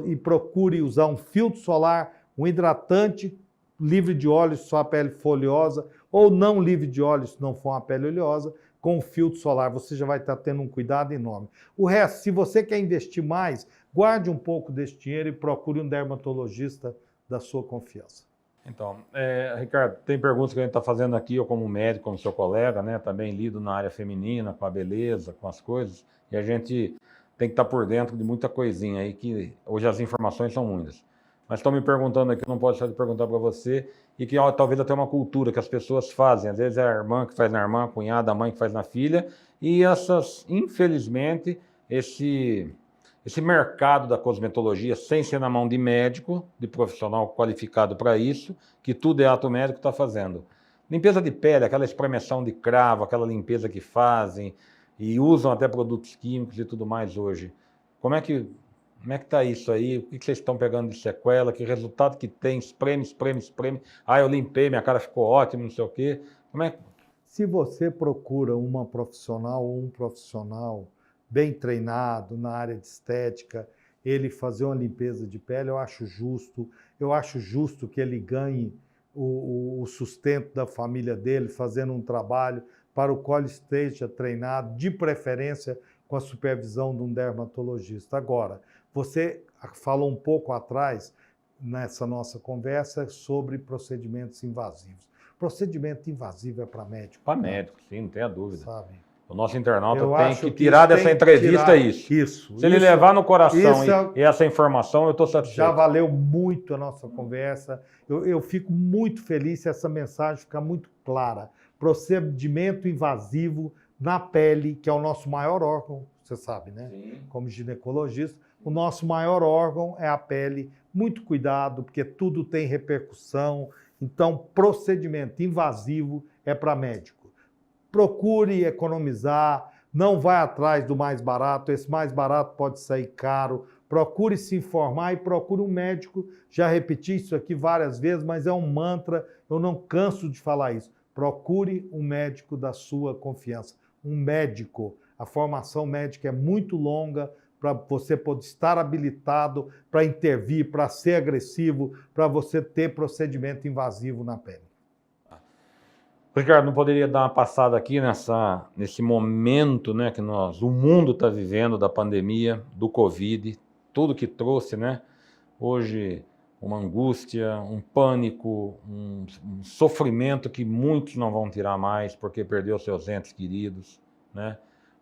e procure usar um filtro solar, um hidratante livre de óleo se sua pele for oleosa, ou não livre de óleo se não for uma pele oleosa, com o filtro solar. Você já vai estar tendo um cuidado enorme. O resto, se você quer investir mais, guarde um pouco desse dinheiro e procure um dermatologista da sua confiança. Então, Ricardo, tem perguntas que a gente está fazendo aqui, eu como médico, como seu colega, né, também lido na área feminina, com a beleza, com as coisas, e a gente tem que estar por dentro de muita coisinha aí, que hoje as informações são muitas. mas estão me perguntando aqui, não posso deixar de perguntar para você, e que talvez até uma cultura que as pessoas fazem, às vezes é a irmã que faz na irmã, a cunhada, a mãe que faz na filha, e infelizmente, esse mercado da cosmetologia, sem ser na mão de médico, de profissional qualificado para isso, que tudo é ato médico, está fazendo. Limpeza de pele, aquela espremeção de cravo, aquela limpeza que fazem, e usam até produtos químicos e tudo mais hoje. Como é que está isso aí? O que vocês estão pegando de sequela? Que resultado que tem? Espreme. Ah, eu limpei, minha cara ficou ótima, não sei o quê. Como é? Se você procura uma profissional ou um profissional bem treinado na área de estética, ele fazer uma limpeza de pele, eu acho justo. Eu acho justo que ele ganhe o sustento da família dele, fazendo um trabalho para o qual ele esteja treinado, de preferência com a supervisão de um dermatologista. Agora, você falou um pouco atrás, nessa nossa conversa, sobre procedimentos invasivos. Procedimento invasivo é para médico? Para médico, sim, não tenha dúvida. Sabe? O nosso internauta Eu tem acho que que tirar dessa tem que entrevista tirar isso. Se ele isso- levar no coração isso e essa informação, eu estou satisfeito. Já valeu muito a nossa conversa. Eu fico muito feliz se essa mensagem ficar muito clara. Procedimento invasivo na pele, que é o nosso maior órgão, você sabe, né? Sim. Como ginecologista, o nosso maior órgão é a pele. Muito cuidado, porque tudo tem repercussão. Então, procedimento invasivo é para médico. Procure economizar, não vai atrás do mais barato, esse mais barato pode sair caro. Procure se informar e procure um médico. Já repeti isso aqui várias vezes, mas é um mantra, eu não canso de falar isso. Procure um médico da sua confiança. Um médico. A formação médica é muito longa para você poder estar habilitado para intervir, para ser agressivo, para você ter procedimento invasivo na pele. Ricardo, não poderia dar uma passada aqui nesse momento, né, que o mundo está vivendo da pandemia, do Covid, tudo que trouxe, né? Hoje, uma angústia, um pânico, um sofrimento que muitos não vão tirar mais porque perdeu seus entes queridos, né?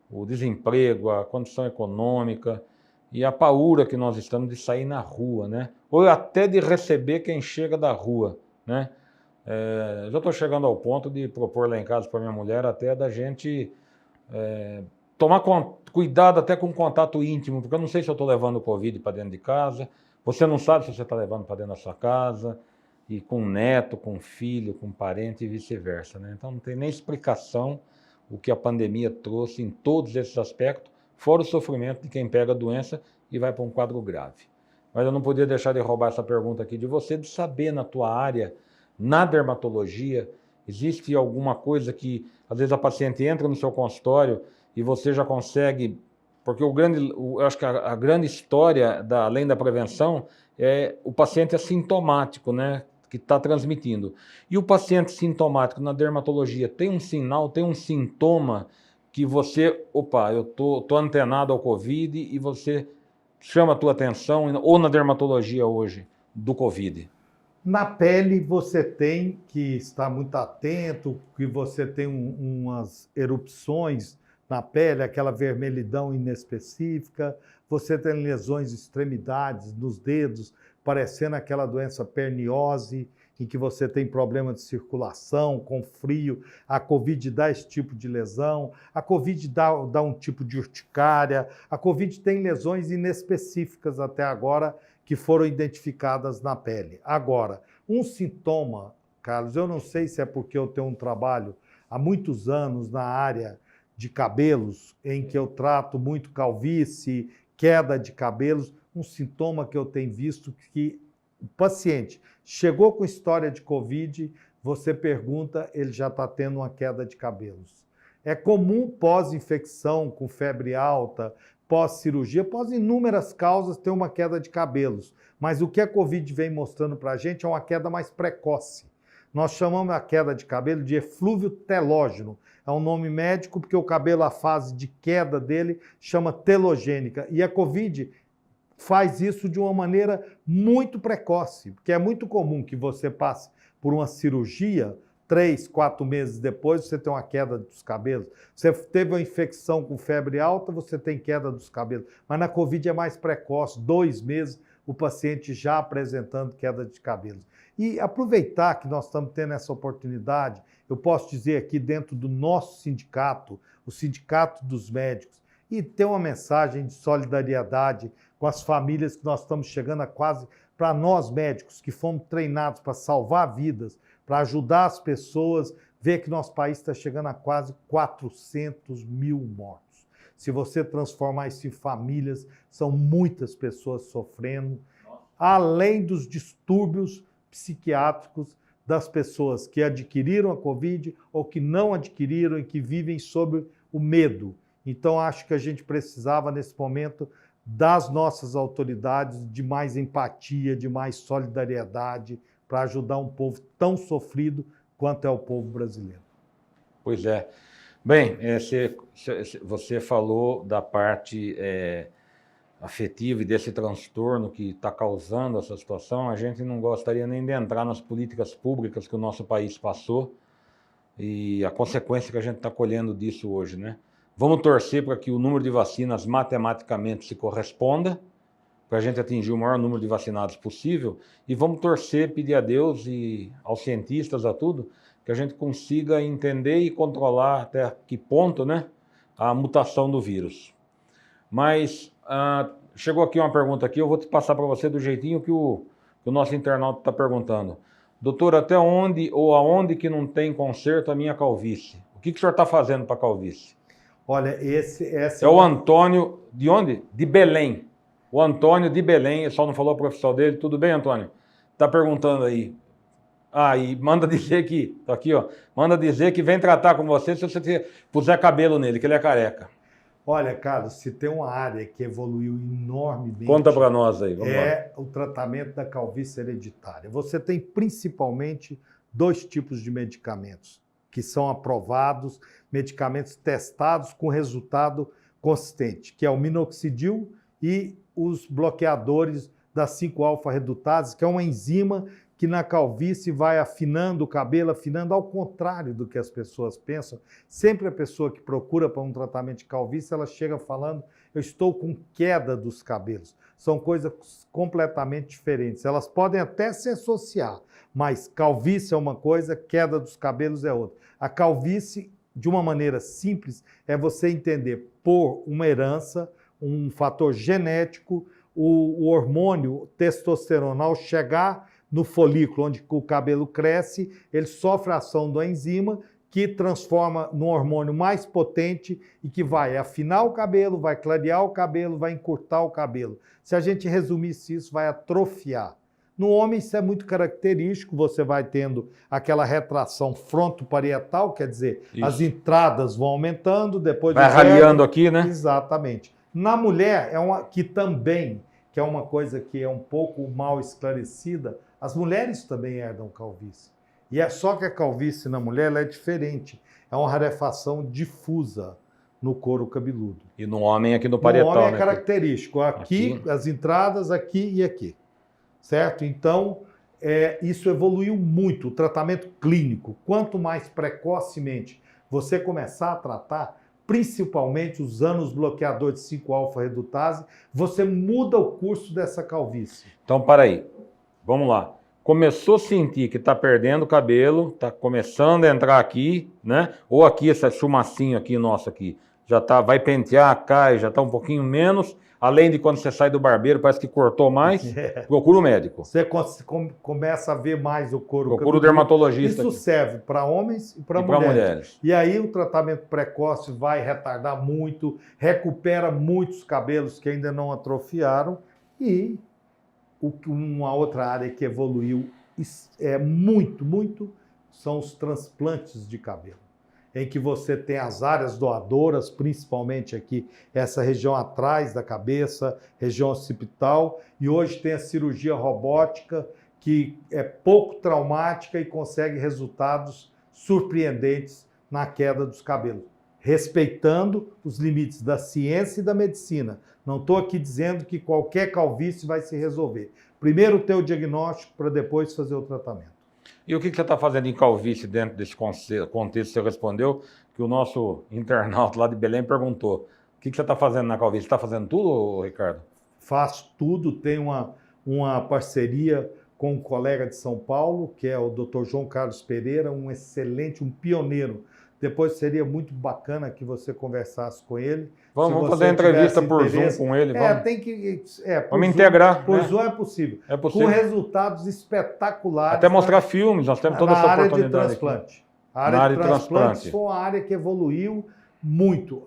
O desemprego, a condição econômica e a paura que nós estamos de sair na rua, né? Ou até de receber quem chega da rua, né? Já estou chegando ao ponto de propor lá em casa para minha mulher até da gente tomar cuidado até com contato íntimo, porque eu não sei se eu estou levando o Covid para dentro de casa, você não sabe se você está levando para dentro da sua casa, e com neto, com filho, com parente e vice-versa, né? Então não tem nem explicação o que a pandemia trouxe em todos esses aspectos, fora o sofrimento de quem pega a doença e vai para um quadro grave. Mas eu não podia deixar de roubar essa pergunta aqui de você, de saber na tua área, na dermatologia, existe alguma coisa que, às vezes, a paciente entra no seu consultório e você já consegue... Porque eu acho que a grande história, além da prevenção, é o paciente assintomático, né, que está transmitindo. E o paciente sintomático na dermatologia tem um sinal, tem um sintoma que você... Opa, eu tô antenado ao Covid e você chama a tua atenção, ou na dermatologia hoje, do Covid. Na pele, você tem que estar muito atento, que você tem umas erupções na pele, aquela vermelhidão inespecífica, você tem lesões de extremidades, nos dedos, parecendo aquela doença perniose, em que você tem problema de circulação, com frio. A Covid dá esse tipo de lesão, a Covid dá um tipo de urticária, a Covid tem lesões inespecíficas até agora, que foram identificadas na pele. Agora, um sintoma, Carlos, eu não sei se é porque eu tenho um trabalho há muitos anos na área de cabelos, em que eu trato muito calvície, queda de cabelos, um sintoma que eu tenho visto que o paciente chegou com história de Covid, você pergunta, ele já está tendo uma queda de cabelos. É comum pós-infecção, com febre alta, pós-cirurgia, pós inúmeras causas, ter uma queda de cabelos. Mas o que a Covid vem mostrando para a gente é uma queda mais precoce. Nós chamamos a queda de cabelo de eflúvio telógeno. É um nome médico porque o cabelo, a fase de queda dele, chama telogênica. E a Covid faz isso de uma maneira muito precoce, porque é muito comum que você passe por uma cirurgia, 3, 4 meses depois você tem uma queda dos cabelos. Você teve uma infecção com febre alta, você tem queda dos cabelos. Mas na Covid é mais precoce, 2 meses o paciente já apresentando queda de cabelos. E aproveitar que nós estamos tendo essa oportunidade, eu posso dizer aqui dentro do nosso sindicato, o Sindicato dos Médicos, e ter uma mensagem de solidariedade com as famílias que nós estamos chegando a quase, para nós médicos que fomos treinados para salvar vidas, para ajudar as pessoas, ver que nosso país está chegando a quase 400 mil mortos. Se você transformar isso em famílias, são muitas pessoas sofrendo, além dos distúrbios psiquiátricos das pessoas que adquiriram a Covid ou que não adquiriram e que vivem sob o medo. Então, acho que a gente precisava, nesse momento, das nossas autoridades, de mais empatia, de mais solidariedade, para ajudar um povo tão sofrido quanto é o povo brasileiro. Pois é. Bem, você falou da parte afetiva e desse transtorno que está causando essa situação. A gente não gostaria nem de entrar nas políticas públicas que o nosso país passou e a consequência que a gente está colhendo disso hoje, né? Vamos torcer para que o número de vacinas matematicamente se corresponda, para a gente atingir o maior número de vacinados possível, e vamos torcer, pedir a Deus e aos cientistas, a tudo, que a gente consiga entender e controlar até que ponto, né, a mutação do vírus. Mas chegou aqui uma pergunta aqui, eu vou te passar para você do jeitinho que o nosso internauta está perguntando. Doutor, até onde ou aonde que não tem conserto a minha calvície? O que o senhor está fazendo para a calvície? Olha, esse é o Antônio, de onde? De Belém. O Antônio de Belém, ele só não falou a profissão dele. Tudo bem, Antônio? Está perguntando aí. E manda dizer que, tá aqui, ó, manda dizer que vem tratar com você se você puser cabelo nele, que ele é careca. Olha, Carlos, se tem uma área que evoluiu enormemente... Conta para nós aí. Vamos lá. O tratamento da calvície hereditária. Você tem principalmente 2 tipos de medicamentos que são aprovados, medicamentos testados com resultado consistente, que é o minoxidil e os bloqueadores da 5-alfa-redutase, que é uma enzima que na calvície vai afinando o cabelo, afinando ao contrário do que as pessoas pensam. Sempre a pessoa que procura para um tratamento de calvície, ela chega falando, eu estou com queda dos cabelos. São coisas completamente diferentes. Elas podem até se associar, mas calvície é uma coisa, queda dos cabelos é outra. A calvície, de uma maneira simples, é você entender por uma herança, um fator genético, o hormônio testosteronal chegar no folículo onde o cabelo cresce, ele sofre a ação da enzima que transforma num hormônio mais potente e que vai afinar o cabelo, vai clarear o cabelo, vai encurtar o cabelo. Se a gente resumisse isso, vai atrofiar. No homem isso é muito característico, você vai tendo aquela retração frontoparietal, quer dizer, isso. As entradas vão aumentando, depois... Vai raliando aqui, né? Exatamente. Na mulher, que é uma coisa que é um pouco mal esclarecida, as mulheres também herdam calvície. E é só que a calvície na mulher ela é diferente. É uma rarefação difusa no couro cabeludo. E no homem aqui no parietal, no homem é né? característico. Aqui, as entradas, aqui e aqui. Certo? Então, isso evoluiu muito, o tratamento clínico. Quanto mais precocemente você começar a tratar, principalmente usando os bloqueadores de 5-alfa-redutase, você muda o curso dessa calvície. Então, para aí. Vamos lá. Começou a sentir que está perdendo o cabelo, está começando a entrar aqui, né? Ou aqui, esse chumacinho aqui nosso aqui, já tá, vai pentear, cai, já está um pouquinho menos. Além de quando você sai do barbeiro, parece que cortou mais, procura o médico. Você começa a ver mais o couro. Procura o dermatologista. Isso serve para homens e para mulheres. E aí o tratamento precoce vai retardar muito, recupera muitos cabelos que ainda não atrofiaram. E uma outra área que evoluiu muito são os transplantes de cabelo, em que você tem as áreas doadoras, principalmente aqui, essa região atrás da cabeça, região occipital, e hoje tem a cirurgia robótica, que é pouco traumática e consegue resultados surpreendentes na queda dos cabelos, respeitando os limites da ciência e da medicina. Não estou aqui dizendo que qualquer calvície vai se resolver. Primeiro ter o diagnóstico para depois fazer o tratamento. E o que você está fazendo em calvície dentro desse contexto? Você respondeu que o nosso internauta lá de Belém perguntou. O que você está fazendo na calvície? Você está fazendo tudo, Ricardo? Faço tudo. Tem uma parceria com um colega de São Paulo, que é o Dr. João Carlos Pereira, um excelente, um pioneiro. Depois seria muito bacana que você conversasse com ele. Vamos fazer entrevista por Zoom com ele. Vamos integrar. Por Zoom é possível. É possível. Com resultados espetaculares. Até mostrar filmes, nós temos toda essa oportunidade. Na área de transplante. A área de transplante foi uma área que evoluiu muito.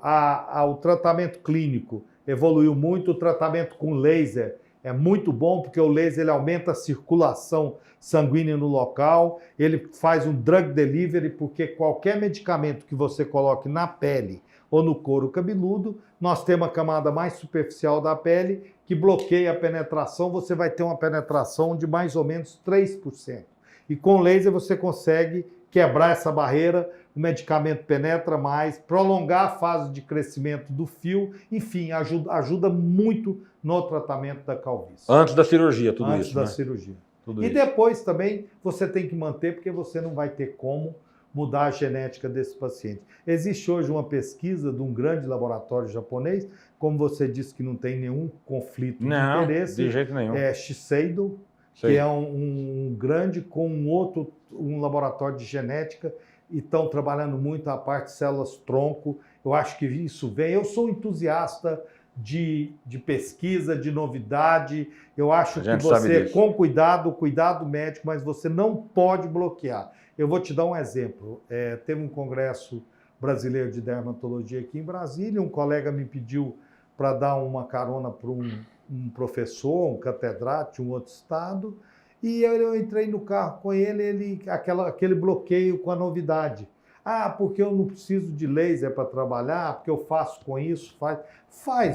O tratamento clínico evoluiu muito, o tratamento com laser é muito bom, porque o laser ele aumenta a circulação sanguínea no local, ele faz um drug delivery, porque qualquer medicamento que você coloque na pele ou no couro cabeludo, nós temos a camada mais superficial da pele que bloqueia a penetração, você vai ter uma penetração de mais ou menos 3%. E com laser você consegue quebrar essa barreira, o medicamento penetra mais, prolongar a fase de crescimento do fio, enfim, ajuda muito no tratamento da calvície. Antes da cirurgia, tudo Antes isso, da né? cirurgia. Tudo E isso. depois também você tem que manter, porque você não vai ter como mudar a genética desse paciente. Existe hoje uma pesquisa de um grande laboratório japonês, como você disse que não tem nenhum conflito de interesse. De jeito nenhum. É Shiseido, que é um grande com um laboratório de genética, e estão trabalhando muito a parte de células-tronco. Eu acho que isso vem. Eu sou entusiasta de pesquisa, de novidade. Eu acho que você, com cuidado médico, mas você não pode bloquear. Eu vou te dar um exemplo. Teve um congresso brasileiro de dermatologia aqui em Brasília, um colega me pediu para dar uma carona para um professor, um catedrático de um outro estado, e eu entrei no carro com ele, aquele bloqueio com a novidade. Porque eu não preciso de laser para trabalhar, porque eu faço com isso,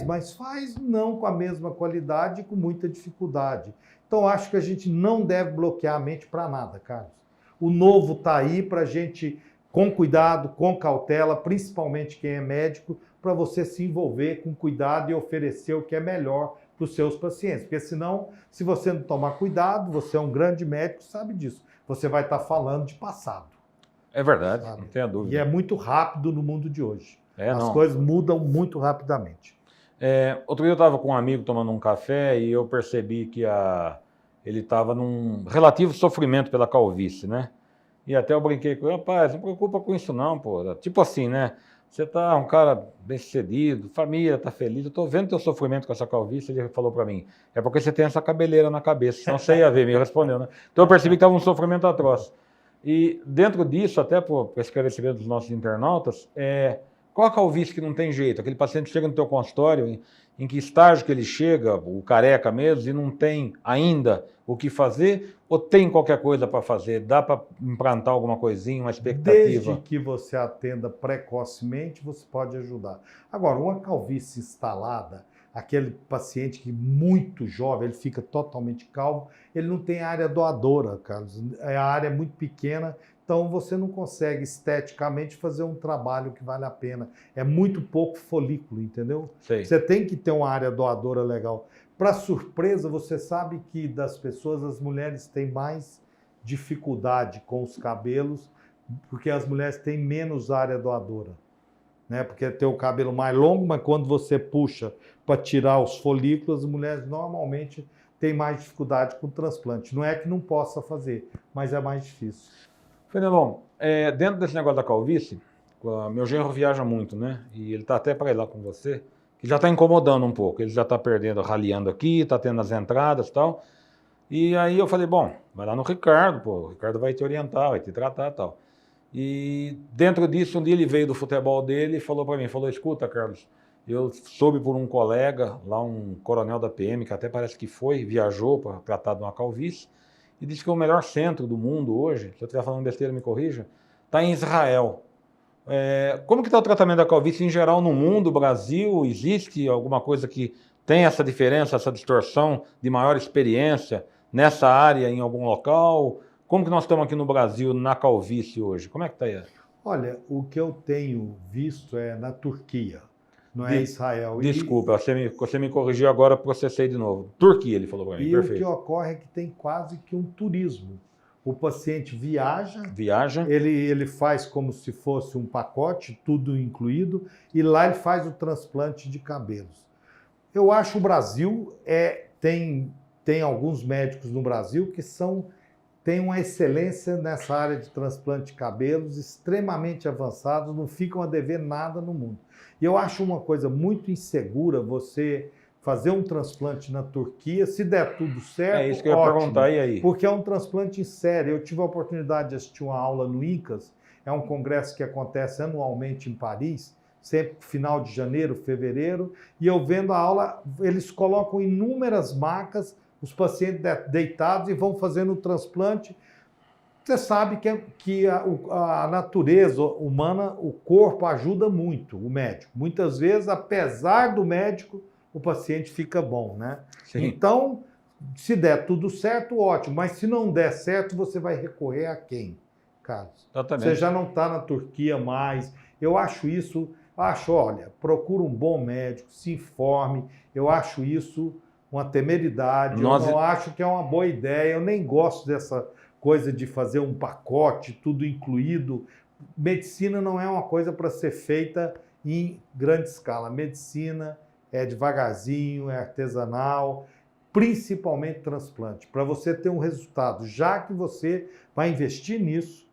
mas faz não com a mesma qualidade e com muita dificuldade. Então, acho que a gente não deve bloquear a mente para nada, Carlos. O novo está aí para a gente, com cuidado, com cautela, principalmente quem é médico, para você se envolver com cuidado e oferecer o que é melhor para os seus pacientes. Porque senão, se você não tomar cuidado, você é um grande médico, sabe disso. Você vai estar falando de passado. É verdade, sabe? Não tenha dúvida. E é muito rápido no mundo de hoje. As coisas mudam muito rapidamente. Outro dia eu estava com um amigo tomando um café e eu percebi que ele estava num relativo sofrimento pela calvície, né? E até eu brinquei com ele, rapaz, não preocupa com isso não, pô. Tipo assim, né? Você tá um cara bem-sucedido, família tá feliz, eu tô vendo teu sofrimento com essa calvície. Ele falou para mim, é porque você tem essa cabeleira na cabeça, senão você ia ver, me respondeu, né? Então eu percebi que estava um sofrimento atroz. E dentro disso, até para esclarecimento dos nossos internautas, qual a calvície que não tem jeito? Aquele paciente chega no teu consultório, em que estágio que ele chega, o careca mesmo, e não tem ainda o que fazer, ou tem qualquer coisa para fazer? Dá para implantar alguma coisinha, uma expectativa? Desde que você atenda precocemente, você pode ajudar. Agora, uma calvície instalada, aquele paciente que muito jovem, ele fica totalmente calvo, ele não tem área doadora, Carlos. A área é muito pequena, então você não consegue esteticamente fazer um trabalho que vale a pena. É muito pouco folículo, entendeu? Sei. Você tem que ter uma área doadora legal. Para surpresa, você sabe que das pessoas, as mulheres têm mais dificuldade com os cabelos, porque as mulheres têm menos área doadora. Né? Porque tem o cabelo mais longo, mas quando você puxa para tirar os folículos, as mulheres normalmente têm mais dificuldade com o transplante. Não é que não possa fazer, mas é mais difícil. Fenelon, dentro desse negócio da calvície, meu genro viaja muito, né? E ele está até para ir lá com você, que já está incomodando um pouco. Ele já está perdendo, raliando aqui, está tendo as entradas e tal. E aí eu falei, bom, vai lá no Ricardo, pô, o Ricardo vai te orientar, vai te tratar e tal. E dentro disso, um dia ele veio do futebol dele e falou para mim, escuta, Carlos, eu soube por um colega, lá um coronel da PM, que até parece que viajou para tratar de uma calvície, e disse que o melhor centro do mundo hoje, se eu estiver falando besteira, me corrija, está em Israel. Como que está o tratamento da calvície em geral no mundo, Brasil? Existe alguma coisa que tem essa diferença, essa distorção de maior experiência nessa área em algum local? Como que nós estamos aqui no Brasil na calvície hoje? Como é que está aí? Olha, o que eu tenho visto é na Turquia, não é Israel. Desculpa, você me corrigiu agora, processei de novo. Turquia, ele falou para mim, perfeito. E o que ocorre é que tem quase que um turismo. O paciente viaja, ele faz como se fosse um pacote, tudo incluído, e lá ele faz o transplante de cabelos. Eu acho que o Brasil tem tem alguns médicos no Brasil que têm uma excelência nessa área de transplante de cabelos, extremamente avançados, não ficam a dever nada no mundo. E eu acho uma coisa muito insegura você fazer um transplante na Turquia, se der tudo certo, é isso que eu ia perguntar, e aí? Porque é um transplante em série. Eu tive a oportunidade de assistir uma aula no INCAS, é um congresso que acontece anualmente em Paris, sempre final de janeiro, fevereiro, e eu vendo a aula, eles colocam inúmeras macas, os pacientes deitados e vão fazendo o transplante. Você sabe que a natureza humana, o corpo ajuda muito o médico. Muitas vezes, apesar do médico, o paciente fica bom, né? Sim. Então, se der tudo certo, ótimo. Mas se não der certo, você vai recorrer a quem, Carlos? Exatamente. Você já não está na Turquia mais. Eu acho isso... olha, procura um bom médico, se informe. Eu acho isso uma temeridade. Eu não acho que é uma boa ideia. Eu nem gosto dessa coisa de fazer um pacote, tudo incluído. Medicina não é uma coisa para ser feita em grande escala. Medicina é devagarzinho, é artesanal, principalmente transplante. Para você ter um resultado, já que você vai investir nisso,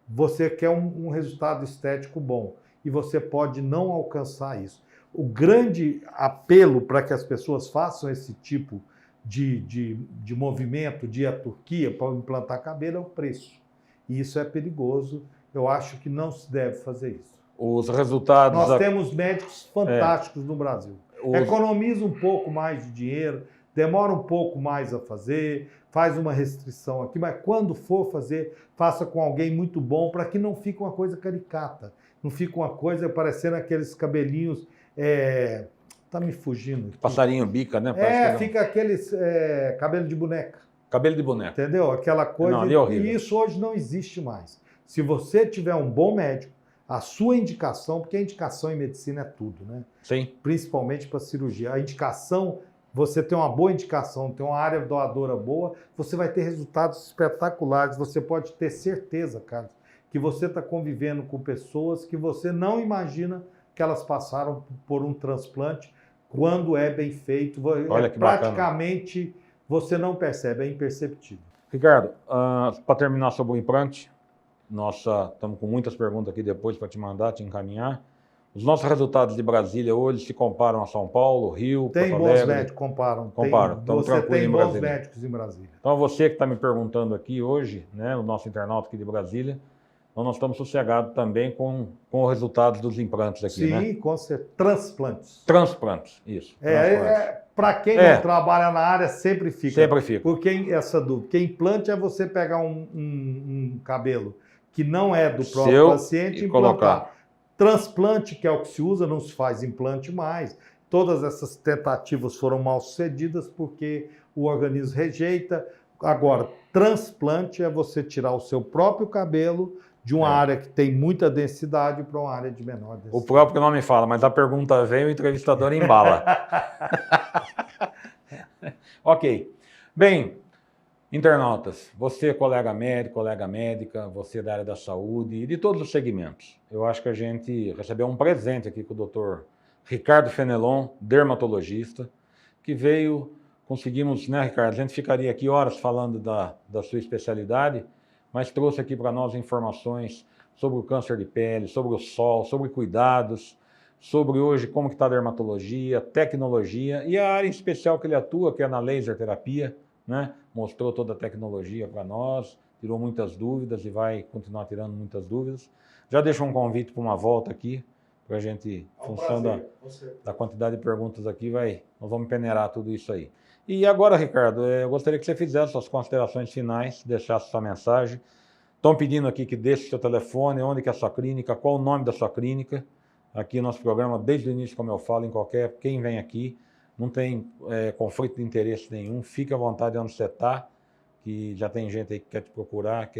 você quer um resultado estético bom. E você pode não alcançar isso. O grande apelo para que as pessoas façam esse tipo de movimento, de ir à Turquia para implantar cabelo, é o preço. E isso é perigoso. Eu acho que não se deve fazer isso. Os resultados... Nós temos médicos fantásticos no Brasil. Economiza um pouco mais de dinheiro, demora um pouco mais a fazer, faz uma restrição aqui, mas quando for fazer, faça com alguém muito bom, para que não fique uma coisa caricata. Não fica uma coisa parecendo aqueles cabelinhos... tá me fugindo aqui. Passarinho bica, né? Fica aqueles cabelo de boneca. Cabelo de boneca. Entendeu? Aquela coisa... Não, é horrível. E isso hoje não existe mais. Se você tiver um bom médico, a sua indicação, porque a indicação em medicina é tudo, né? Sim. Principalmente para cirurgia. A indicação, você tem uma boa indicação, tem uma área doadora boa, você vai ter resultados espetaculares. Você pode ter certeza, Carlos, que você está convivendo com pessoas que você não imagina que elas passaram por um transplante quando é bem feito. Olha que praticamente bacana. Você não percebe, é imperceptível. Ricardo, para terminar sobre o implante, estamos com muitas perguntas aqui depois para te mandar, te encaminhar. Os nossos resultados de Brasília hoje se comparam a São Paulo, Rio, Tem Porto bons Alegre? médicos, comparam. Você tem bons médicos em Brasília. Então, você que está me perguntando aqui hoje, né, o nosso internauta aqui de Brasília, então nós estamos sossegados também com os resultados dos implantes aqui, né? Sim, com certeza. Transplantes. Transplantes, isso. Para quem não trabalha na área, sempre fica. Sempre fica. Porque essa dúvida. Porque implante é você pegar um cabelo que não é do próprio paciente e implantar. Transplante, que é o que se usa, não se faz implante mais. Todas essas tentativas foram mal sucedidas porque o organismo rejeita. Agora, transplante é você tirar o seu próprio cabelo de uma área que tem muita densidade para uma área de menor densidade. O próprio nome fala, mas a pergunta vem e o entrevistador embala. Ok. Bem, internautas, você, colega médico, colega médica, você da área da saúde e de todos os segmentos, eu acho que a gente recebeu um presente aqui com o Dr. Ricardo Fenelon, dermatologista, que veio, conseguimos, né, Ricardo, a gente ficaria aqui horas falando da sua especialidade, mas trouxe aqui para nós informações sobre o câncer de pele, sobre o sol, sobre cuidados, sobre hoje como que está a dermatologia, tecnologia e a área em especial que ele atua, que é na laser terapia, né? Mostrou toda a tecnologia para nós, tirou muitas dúvidas e vai continuar tirando muitas dúvidas. Já deixou um convite para uma volta aqui, para a gente, em função da quantidade de perguntas aqui, nós vamos peneirar tudo isso aí. E agora, Ricardo, eu gostaria que você fizesse suas considerações finais, deixasse sua mensagem. Estão pedindo aqui que deixe seu telefone, onde que é a sua clínica, qual o nome da sua clínica. Aqui nosso programa, desde o início, como eu falo, quem vem aqui, não tem conflito de interesse nenhum, fique à vontade onde você está, que já tem gente aí que quer te procurar,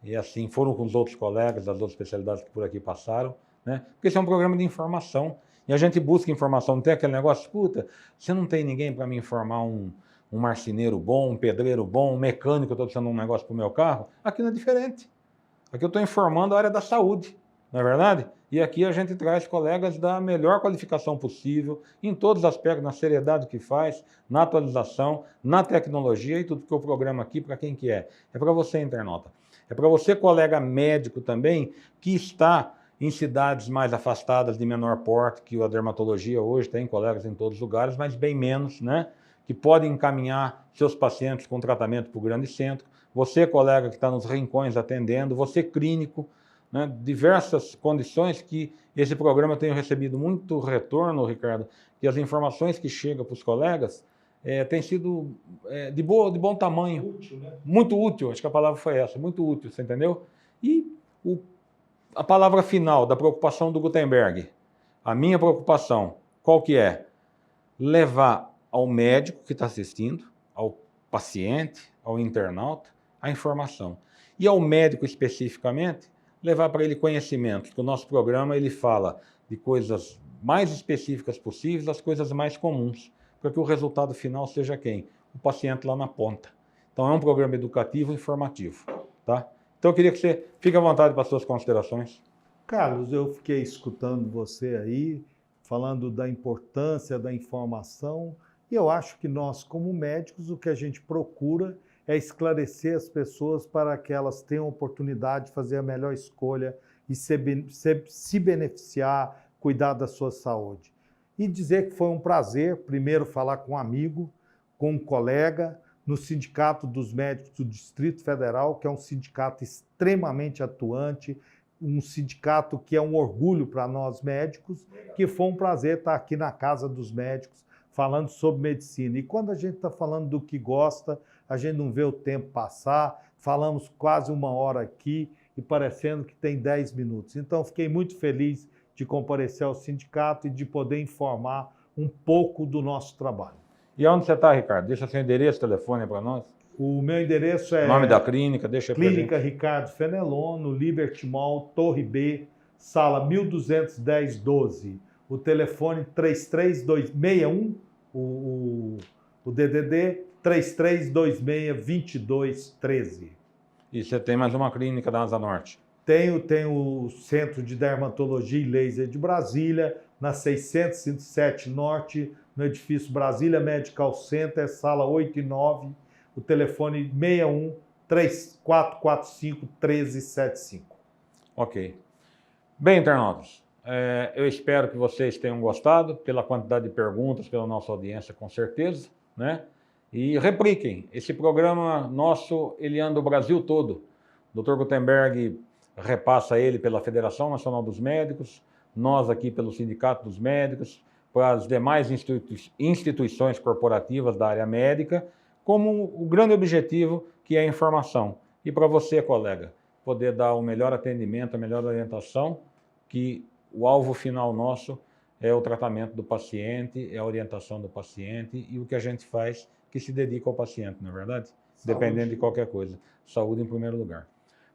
e assim, foram com os outros colegas das outras especialidades que por aqui passaram, né? Porque esse é um programa de informação, e a gente busca informação, não tem aquele negócio, escuta, você não tem ninguém para me informar um marceneiro bom, um pedreiro bom, um mecânico, eu estou precisando de um negócio para o meu carro? Aqui não é diferente. Aqui eu estou informando a área da saúde, não é verdade? E aqui a gente traz colegas da melhor qualificação possível, em todos os aspectos, na seriedade que faz, na atualização, na tecnologia e tudo que o programa aqui, para quem que é? É para você, internauta. É para você, colega médico também, que está em cidades mais afastadas de menor porte, que a dermatologia hoje tem colegas em todos os lugares, mas bem menos, né? Que podem encaminhar seus pacientes com tratamento para o grande centro. Você, colega que está nos rincões atendendo, você clínico, né? Diversas condições que esse programa tem recebido muito retorno, Ricardo, que as informações que chegam para os colegas têm sido de bom tamanho. Útil, né? Muito útil, acho que a palavra foi essa, muito útil, você entendeu? E a palavra final da preocupação do Gutenberg, a minha preocupação, qual que é? Levar ao médico que está assistindo, ao paciente, ao internauta, a informação. E ao médico especificamente, levar para ele conhecimento, que o nosso programa ele fala de coisas mais específicas possíveis, das coisas mais comuns, para que o resultado final seja quem? O paciente lá na ponta. Então é um programa educativo e informativo, tá? Então eu queria que você fique à vontade para as suas considerações. Carlos, eu fiquei escutando você aí, falando da importância da informação, e eu acho que nós, como médicos, o que a gente procura é esclarecer as pessoas para que elas tenham oportunidade de fazer a melhor escolha e se beneficiar, cuidar da sua saúde. E dizer que foi um prazer, primeiro, falar com um amigo, com um colega, no Sindicato dos Médicos do Distrito Federal, que é um sindicato extremamente atuante, um sindicato que é um orgulho para nós médicos, que foi um prazer estar aqui na Casa dos Médicos, falando sobre medicina. E quando a gente está falando do que gosta, a gente não vê o tempo passar, falamos quase 1 hora aqui e parecendo que tem 10 minutos. Então, fiquei muito feliz de comparecer ao sindicato e de poder informar um pouco do nosso trabalho. E onde você está, Ricardo? Deixa seu endereço, telefone para nós. O meu endereço é... Nome da clínica, deixa para Clínica Ricardo Fenelon, no Liberty Mall, Torre B, sala 1210-12. O telefone 3361, o DDD 3326-2213. E você tem mais uma clínica da Asa Norte? Tenho o Centro de Dermatologia e Laser de Brasília, na 607 Norte, no edifício Brasília Medical Center, sala 8 e 9, o telefone 61-3445-1375. Ok. Bem, internautas, eu espero que vocês tenham gostado, pela quantidade de perguntas, pela nossa audiência, com certeza, né? E repliquem. Esse programa nosso, ele anda o Brasil todo. O Dr. Gutenberg repassa ele pela Federação Nacional dos Médicos, nós aqui pelo Sindicato dos Médicos, para as demais instituições corporativas da área médica, como o grande objetivo que é a informação. E para você, colega, poder dar o melhor atendimento, a melhor orientação, que o alvo final nosso é o tratamento do paciente, é a orientação do paciente e o que a gente faz que se dedica ao paciente, não é verdade? Saúde. Dependendo de qualquer coisa. Saúde em primeiro lugar.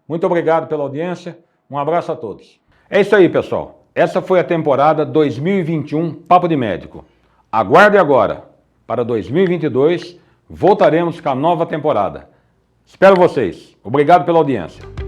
Muito obrigado pela audiência, um abraço a todos. É isso aí, pessoal. Essa foi a temporada 2021 Papo de Médico. Aguarde agora, para 2022, voltaremos com a nova temporada. Espero vocês. Obrigado pela audiência.